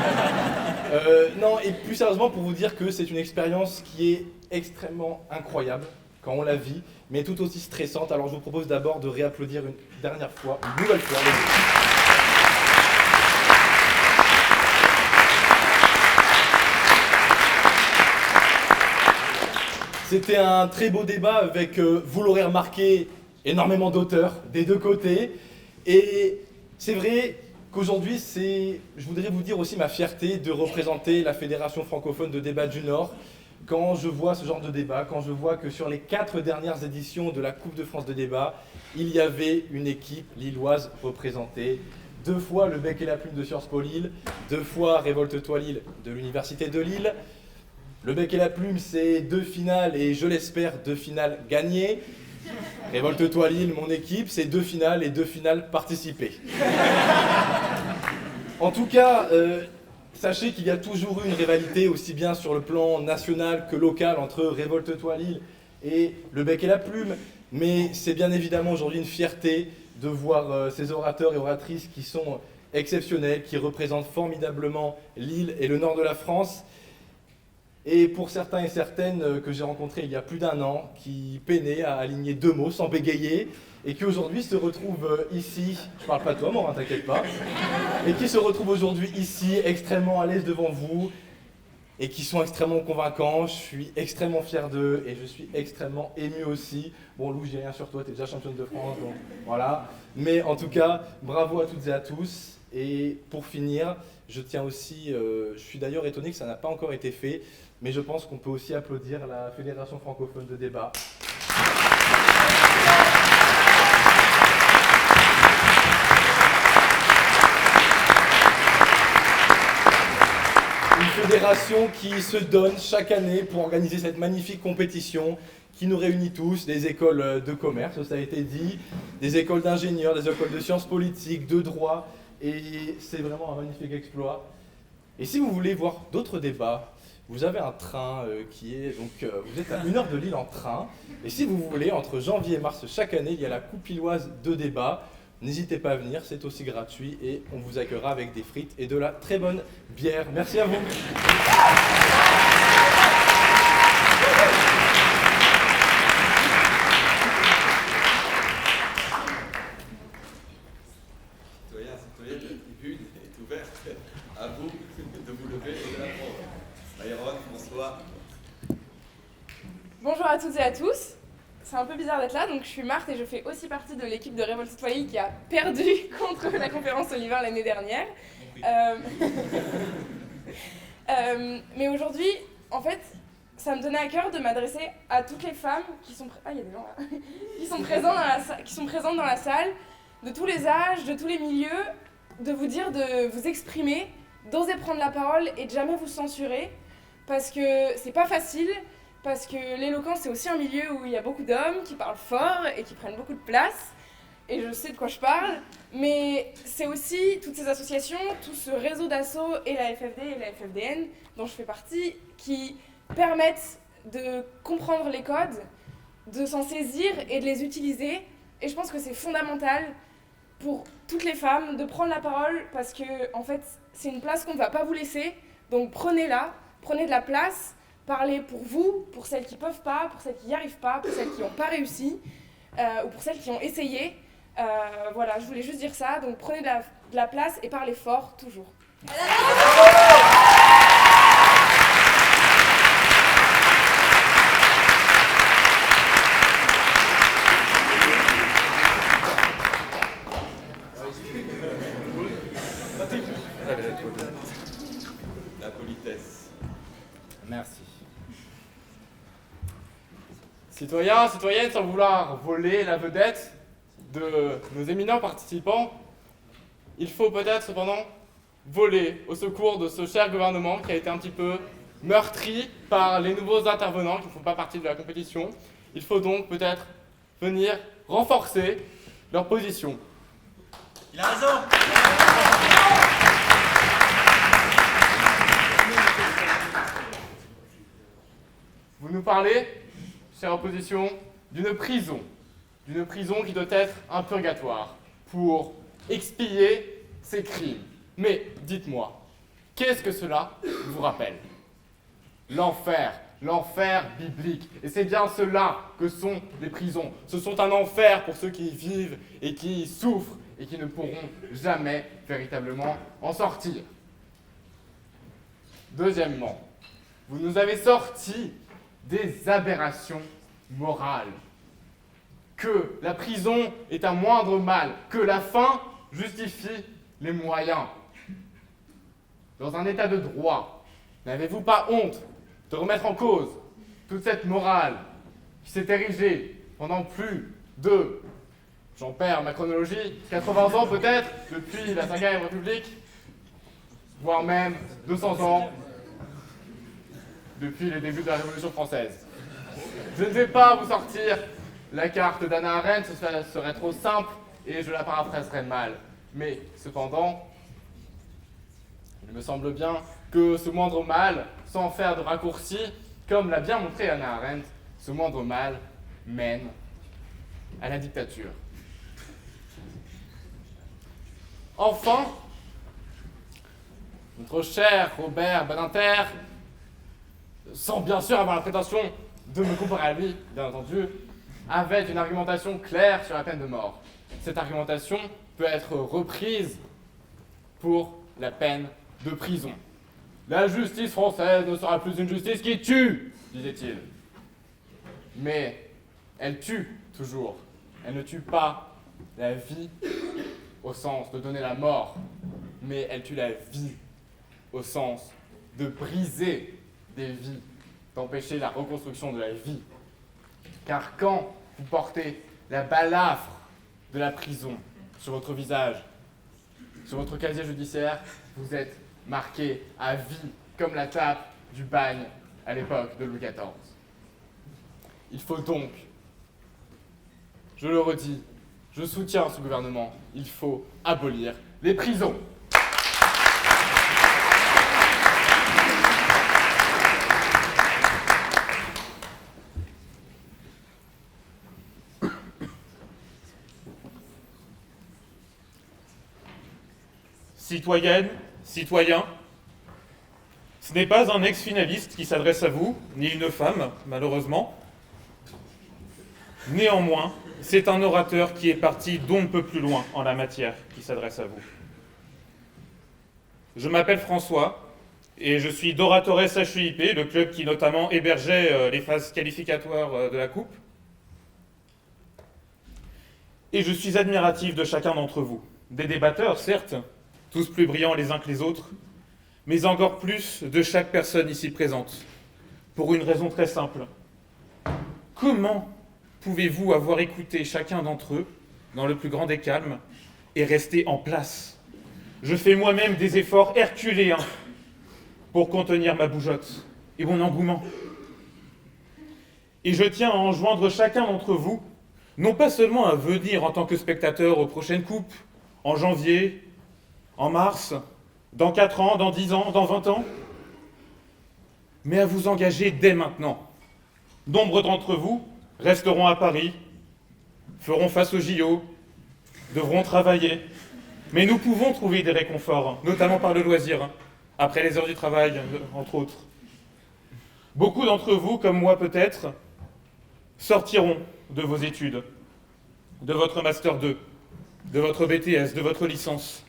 Non, et plus sérieusement pour vous dire que c'est une expérience qui est extrêmement incroyable quand on la vit, mais tout aussi stressante. Alors je vous propose d'abord de réapplaudir une dernière fois, une nouvelle fois. C'était un très beau débat avec, vous l'aurez remarqué, énormément d'auteurs des deux côtés. Et c'est vrai qu'aujourd'hui, je voudrais vous dire aussi ma fierté de représenter la Fédération francophone de débat du Nord. Quand je vois ce genre de débat, quand je vois que sur les 4 dernières éditions de la Coupe de France de débat, il y avait une équipe lilloise représentée. 2 fois le bec et la plume de Sciences Po Lille, 2 fois Révolte-toi Lille de l'Université de Lille. Le bec et la plume, c'est 2 finales et je l'espère 2 finales gagnées. Révolte-toi Lille, mon équipe, c'est 2 finales et 2 finales participées. En tout cas, sachez qu'il y a toujours eu une rivalité aussi bien sur le plan national que local entre Révolte-toi Lille et le bec et la plume. Mais c'est bien évidemment aujourd'hui une fierté de voir ces orateurs et oratrices qui sont exceptionnels, qui représentent formidablement Lille et le nord de la France. Et pour certains et certaines que j'ai rencontrés il y a plus d'1 an, qui peinaient à aligner 2 mots sans bégayer, et qui aujourd'hui se retrouvent ici, je parle pas de toi Morin, t'inquiète pas, et qui se retrouvent aujourd'hui ici, extrêmement à l'aise devant vous, et qui sont extrêmement convaincants. Je suis extrêmement fier d'eux, et je suis extrêmement ému aussi. Bon Lou, j'ai rien sur toi, t'es déjà championne de France, donc voilà. Mais en tout cas, bravo à toutes et à tous. Et pour finir, je tiens aussi, je suis d'ailleurs étonné que ça n'a pas encore été fait, mais je pense qu'on peut aussi applaudir la Fédération francophone de débat. Une fédération qui se donne chaque année pour organiser cette magnifique compétition qui nous réunit tous, des écoles de commerce, ça a été dit, des écoles d'ingénieurs, des écoles de sciences politiques, de droit, et c'est vraiment un magnifique exploit. Et si vous voulez voir d'autres débats, vous avez un train qui est, donc vous êtes à 1 heure de Lille en train, et si vous voulez, entre janvier et mars chaque année, il y a la Coupe Lilloise de débat. N'hésitez pas à venir, c'est aussi gratuit, et on vous accueillera avec des frites et de la très bonne bière. Merci à vous. Citoyens, la tribune est ouverte à vous de vous lever et de la prendre. Byron, François. Bonjour à toutes et à tous. C'est un peu bizarre d'être là, donc je suis Marthe et je fais aussi partie de l'équipe de Révolte-toi Lille qui a perdu contre la conférence Olivain l'année dernière. Mais aujourd'hui, en fait, ça me tenait à cœur de m'adresser à toutes les femmes qui sont, il y a des gens là, qui sont présentes dans la salle, de tous les âges, de tous les milieux, de vous dire de vous exprimer, d'oser prendre la parole et de jamais vous censurer, parce que c'est pas facile. Parce que l'éloquence, c'est aussi un milieu où il y a beaucoup d'hommes qui parlent fort et qui prennent beaucoup de place. Et je sais de quoi je parle. Mais c'est aussi toutes ces associations, tout ce réseau d'assauts et la FFD et la FFDN, dont je fais partie, qui permettent de comprendre les codes, de s'en saisir et de les utiliser. Et je pense que c'est fondamental pour toutes les femmes de prendre la parole parce que, en fait, c'est une place qu'on ne va pas vous laisser. Donc prenez-la, prenez de la place. Parlez pour vous, pour celles qui ne peuvent pas, pour celles qui n'y arrivent pas, pour celles qui n'ont pas réussi, ou pour celles qui ont essayé. Voilà, je voulais juste dire ça. Donc prenez de la place et parlez fort, toujours. La politesse. Merci. Citoyens, citoyennes, sans vouloir voler la vedette de nos éminents participants, il faut peut-être cependant voler au secours de ce cher gouvernement qui a été un petit peu meurtri par les nouveaux intervenants qui ne font pas partie de la compétition. Il faut donc peut-être venir renforcer leur position. Il a raison. Vous nous parlez, chère opposition, d'une prison qui doit être un purgatoire pour expier ses crimes. Mais dites-moi, qu'est-ce que cela vous rappelle? L'enfer, l'enfer biblique. Et c'est bien cela que sont les prisons. Ce sont un enfer pour ceux qui y vivent et qui y souffrent et qui ne pourront jamais véritablement en sortir. Deuxièmement, vous nous avez sorti des aberrations morales. Que la prison est un moindre mal, que la fin justifie les moyens. Dans un état de droit, n'avez-vous pas honte de remettre en cause toute cette morale qui s'est érigée pendant plus de, j'en perds ma chronologie, 80 ans peut-être, depuis la Ve République, voire même 200 ans, depuis les débuts de la Révolution française. Je ne vais pas vous sortir la carte d'Hannah Arendt, ce serait trop simple et je la paraphraserais mal. Mais cependant, il me semble bien que ce moindre mal, sans faire de raccourci, comme l'a bien montré Hannah Arendt, ce moindre mal mène à la dictature. Enfin, notre cher Robert Badinter, sans bien sûr avoir la prétention de me comparer à lui, bien entendu, avait une argumentation claire sur la peine de mort. Cette argumentation peut être reprise pour la peine de prison. La justice française ne sera plus une justice qui tue, disait-il. Mais elle tue toujours. Elle ne tue pas la vie au sens de donner la mort, mais elle tue la vie au sens de briser des vies, d'empêcher la reconstruction de la vie. Car quand vous portez la balafre de la prison sur votre visage, sur votre casier judiciaire, vous êtes marqué à vie, comme la tape du bagne à l'époque de Louis XIV. Il faut donc, je le redis, je soutiens ce gouvernement, il faut abolir les prisons. Citoyennes, citoyens, ce n'est pas un ex-finaliste qui s'adresse à vous, ni une femme, malheureusement. Néanmoins, c'est un orateur qui est parti d'on ne peut plus loin en la matière qui s'adresse à vous. Je m'appelle François et je suis d'Oratores HEIP, le club qui notamment hébergeait les phases qualificatoires de la Coupe. Et je suis admiratif de chacun d'entre vous. Des débatteurs, certes, tous plus brillants les uns que les autres, mais encore plus de chaque personne ici présente, pour une raison très simple. Comment pouvez-vous avoir écouté chacun d'entre eux, dans le plus grand des calmes, et rester en place? Je fais moi-même des efforts herculéens pour contenir ma bougeotte et mon engouement. Et je tiens à enjoindre chacun d'entre vous, non pas seulement à venir en tant que spectateur aux prochaines coupes, en janvier, en mars, dans 4 ans, dans 10 ans, dans 20 ans, mais à vous engager dès maintenant. Nombre d'entre vous resteront à Paris, feront face aux JO, devront travailler, mais nous pouvons trouver des réconforts, notamment par le loisir, après les heures du travail, entre autres. Beaucoup d'entre vous, comme moi peut-être, sortiront de vos études, de votre Master 2, de votre BTS, de votre licence,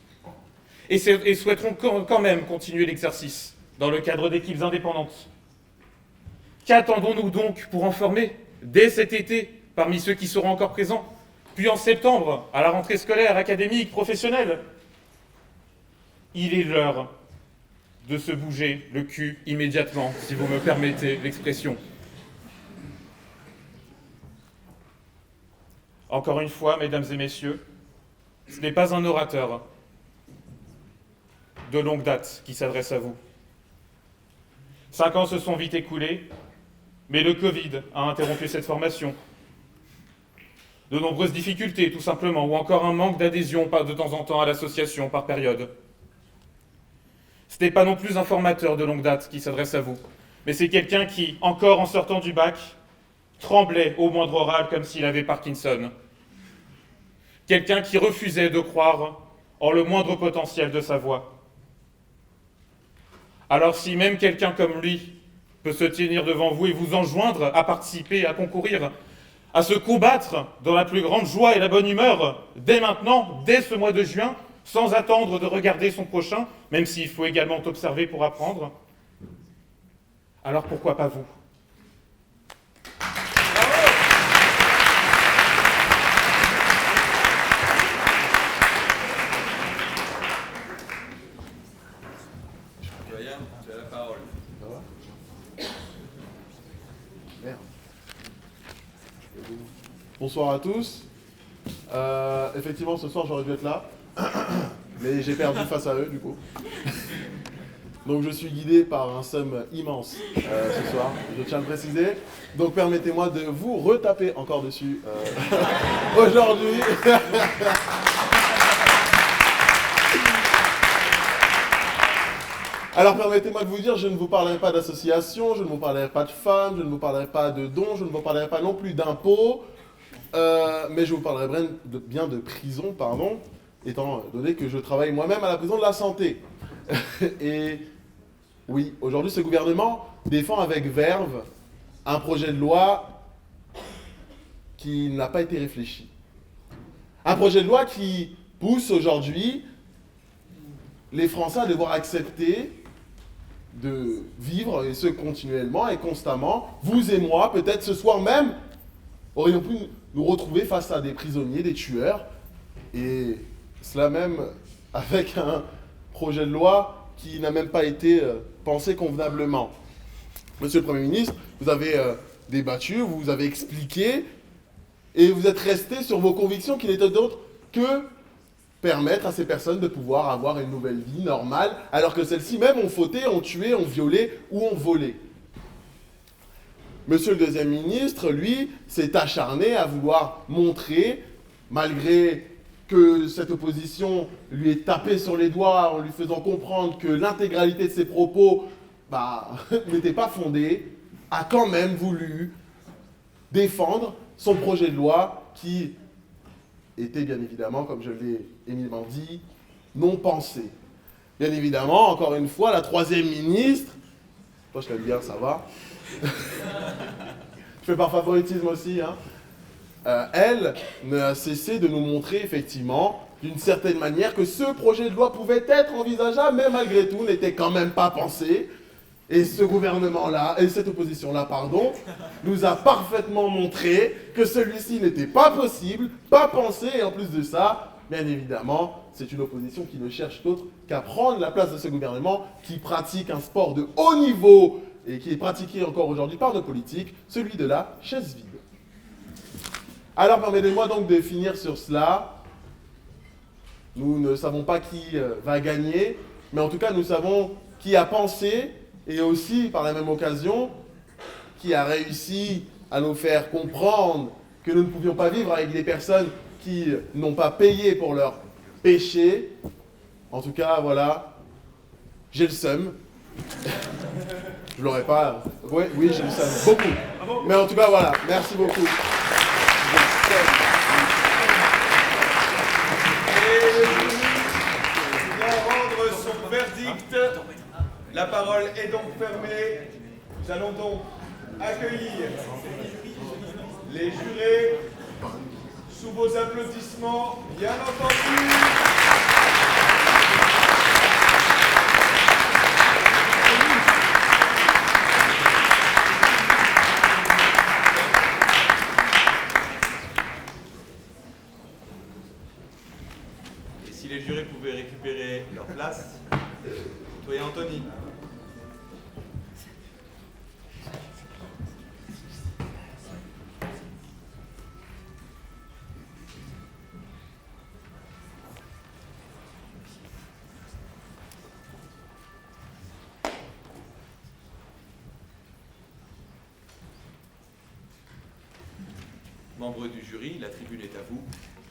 et souhaiteront quand même continuer l'exercice dans le cadre d'équipes indépendantes. Qu'attendons-nous donc pour en former, dès cet été, parmi ceux qui seront encore présents, puis en septembre, à la rentrée scolaire, académique, professionnelle? Il est l'heure de se bouger le cul immédiatement, si vous me permettez l'expression. Encore une fois, mesdames et messieurs, ce n'est pas un orateur de longue date qui s'adresse à vous. 5 ans se sont vite écoulés, mais le Covid a interrompu cette formation. De nombreuses difficultés, tout simplement, ou encore un manque d'adhésion de temps en temps à l'association par période. Ce n'est pas non plus un formateur de longue date qui s'adresse à vous, mais c'est quelqu'un qui, encore en sortant du bac, tremblait au moindre oral comme s'il avait Parkinson. Quelqu'un qui refusait de croire en le moindre potentiel de sa voix. Alors si même quelqu'un comme lui peut se tenir devant vous et vous enjoindre à participer, à concourir, à se combattre dans la plus grande joie et la bonne humeur, dès maintenant, dès ce mois de juin, sans attendre de regarder son prochain, même s'il faut également observer pour apprendre, alors pourquoi pas vous ? Tu as la parole. Bonsoir à tous. Effectivement, ce soir, j'aurais dû être là, mais j'ai perdu face à eux, du coup. Donc, je suis guidé par un somme immense ce soir, je tiens à le préciser. Donc, permettez-moi de vous retaper encore dessus aujourd'hui. Alors permettez-moi de vous dire, je ne vous parlerai pas d'association, je ne vous parlerai pas de femmes, je ne vous parlerai pas de dons, je ne vous parlerai pas non plus d'impôts, mais je vous parlerai bien de prison, pardon, étant donné que je travaille moi-même à la prison de la santé. Et oui, aujourd'hui ce gouvernement défend avec verve un projet de loi qui n'a pas été réfléchi. Un projet de loi qui pousse aujourd'hui les Français à devoir accepter de vivre, et ce continuellement et constamment, vous et moi, peut-être ce soir même, aurions pu nous retrouver face à des prisonniers, des tueurs, et cela même avec un projet de loi qui n'a même pas été pensé convenablement. Monsieur le Premier ministre, vous avez débattu, vous avez expliqué, et vous êtes resté sur vos convictions qui n'étaient d'autres que permettre à ces personnes de pouvoir avoir une nouvelle vie normale, alors que celles-ci même ont fauté, ont tué, ont violé ou ont volé. Monsieur le deuxième ministre, lui, s'est acharné à vouloir montrer, malgré que cette opposition lui ait tapé sur les doigts en lui faisant comprendre que l'intégralité de ses propos n'était pas fondée, a quand même voulu défendre son projet de loi qui était bien évidemment, comme je l'ai éminemment dit, non pensé. Bien évidemment, encore une fois, la troisième ministre, toi je t'aime bien, ça va, je fais par favoritisme aussi, hein. Elle n'a cessé de nous montrer effectivement, d'une certaine manière, que ce projet de loi pouvait être envisageable, mais malgré tout n'était quand même pas pensé. Et ce gouvernement-là, et cette opposition-là, pardon, nous a parfaitement montré que celui-ci n'était pas possible, pas pensé, et en plus de ça, bien évidemment, c'est une opposition qui ne cherche d'autre qu'à prendre la place de ce gouvernement qui pratique un sport de haut niveau et qui est pratiqué encore aujourd'hui par nos politiques, celui de la chaise vide. Alors permettez-moi donc de finir sur cela. Nous ne savons pas qui va gagner, mais en tout cas nous savons qui a pensé, et aussi, par la même occasion, qui a réussi à nous faire comprendre que nous ne pouvions pas vivre avec des personnes qui n'ont pas payé pour leurs péchés. En tout cas, voilà, j'ai le seum. Je l'aurais pas... Oui, j'ai le seum, beaucoup. Mais en tout cas, voilà, merci beaucoup. Et il va rendre son verdict. La parole est donc fermée. Nous allons donc accueillir les jurés sous vos applaudissements, bien entendu. Et si les jurés pouvaient récupérer leur place, toi et Anthony. Membres du jury, la tribune est à vous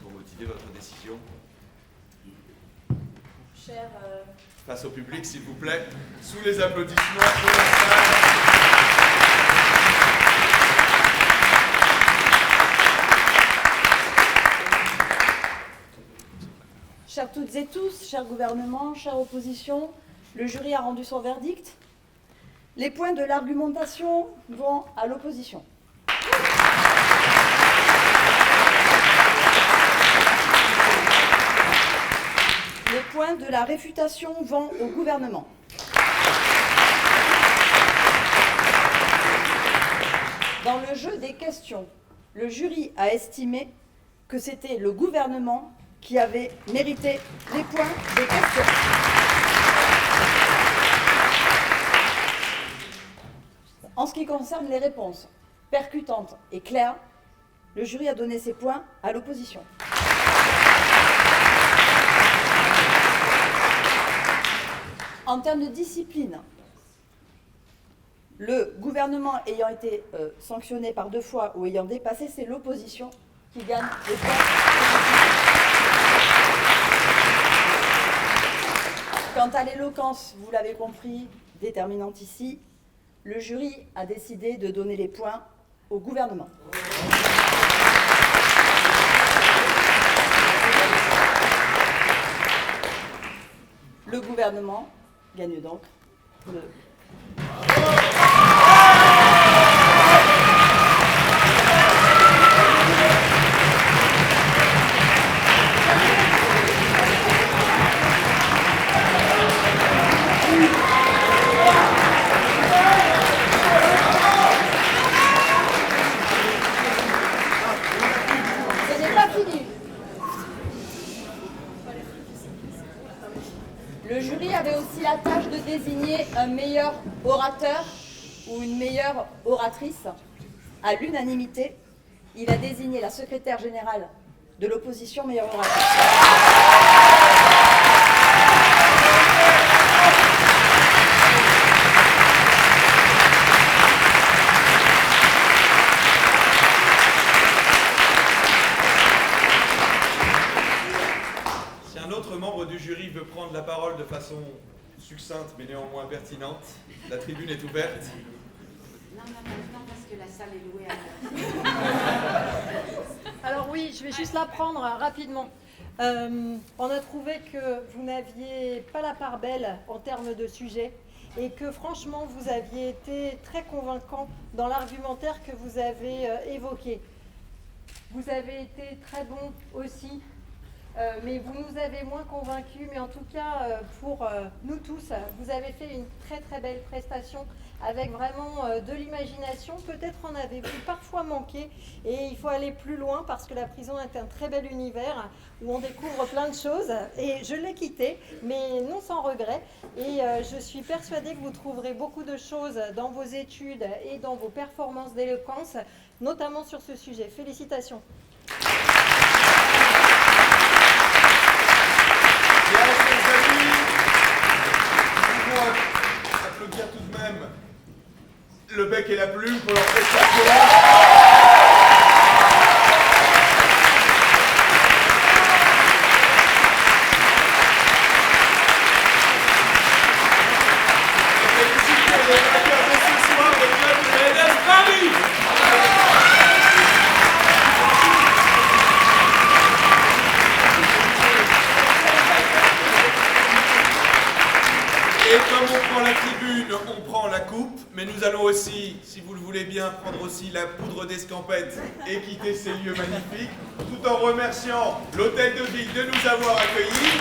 pour motiver votre décision. Cher... Face au public, s'il vous plaît, sous les applaudissements de la salle. Chères toutes et tous, cher gouvernement, chère opposition, le jury a rendu son verdict. Les points de l'argumentation vont à l'opposition. Les points de la réfutation vont au gouvernement. Dans le jeu des questions, le jury a estimé que c'était le gouvernement qui avait mérité les points des questions. En ce qui concerne les réponses percutantes et claires, le jury a donné ses points à l'opposition. En termes de discipline, le gouvernement ayant été sanctionné par 2 fois ou ayant dépassé, c'est l'opposition qui gagne les points. Quant à l'éloquence, vous l'avez compris, déterminante ici, le jury a décidé de donner les points au gouvernement. Le gouvernement gagne donc le... Ce n'est pas fini. Le jury avait aussi la tâche de désigner un meilleur orateur ou une meilleure oratrice. À l'unanimité, il a désigné la secrétaire générale de l'opposition meilleure oratrice. Si un autre membre du jury veut prendre la parole de façon succincte mais néanmoins pertinente, la tribune est ouverte. Non, parce que la salle est louée à Alors oui, je vais juste la prendre rapidement. On a trouvé que vous n'aviez pas la part belle en termes de sujet et que franchement, vous aviez été très convaincant dans l'argumentaire que vous avez évoqué. Vous avez été très bon aussi, mais vous nous avez moins convaincus. Mais en tout cas, pour nous tous, vous avez fait une très très belle prestation avec vraiment de l'imagination. Peut-être en avez-vous parfois manqué et il faut aller plus loin parce que la prison est un très bel univers où on découvre plein de choses et je l'ai quitté, mais non sans regret. Et je suis persuadée que vous trouverez beaucoup de choses dans vos études et dans vos performances d'éloquence, notamment sur ce sujet. Félicitations. Applaudir tout de même le bec et la plume pour leur prestation. Et comme on prend la tribune, on prend la coupe, mais nous allons aussi, si vous le voulez bien, prendre aussi la poudre d'escampette et quitter ces lieux magnifiques, tout en remerciant l'Hôtel de Ville de nous avoir accueillis.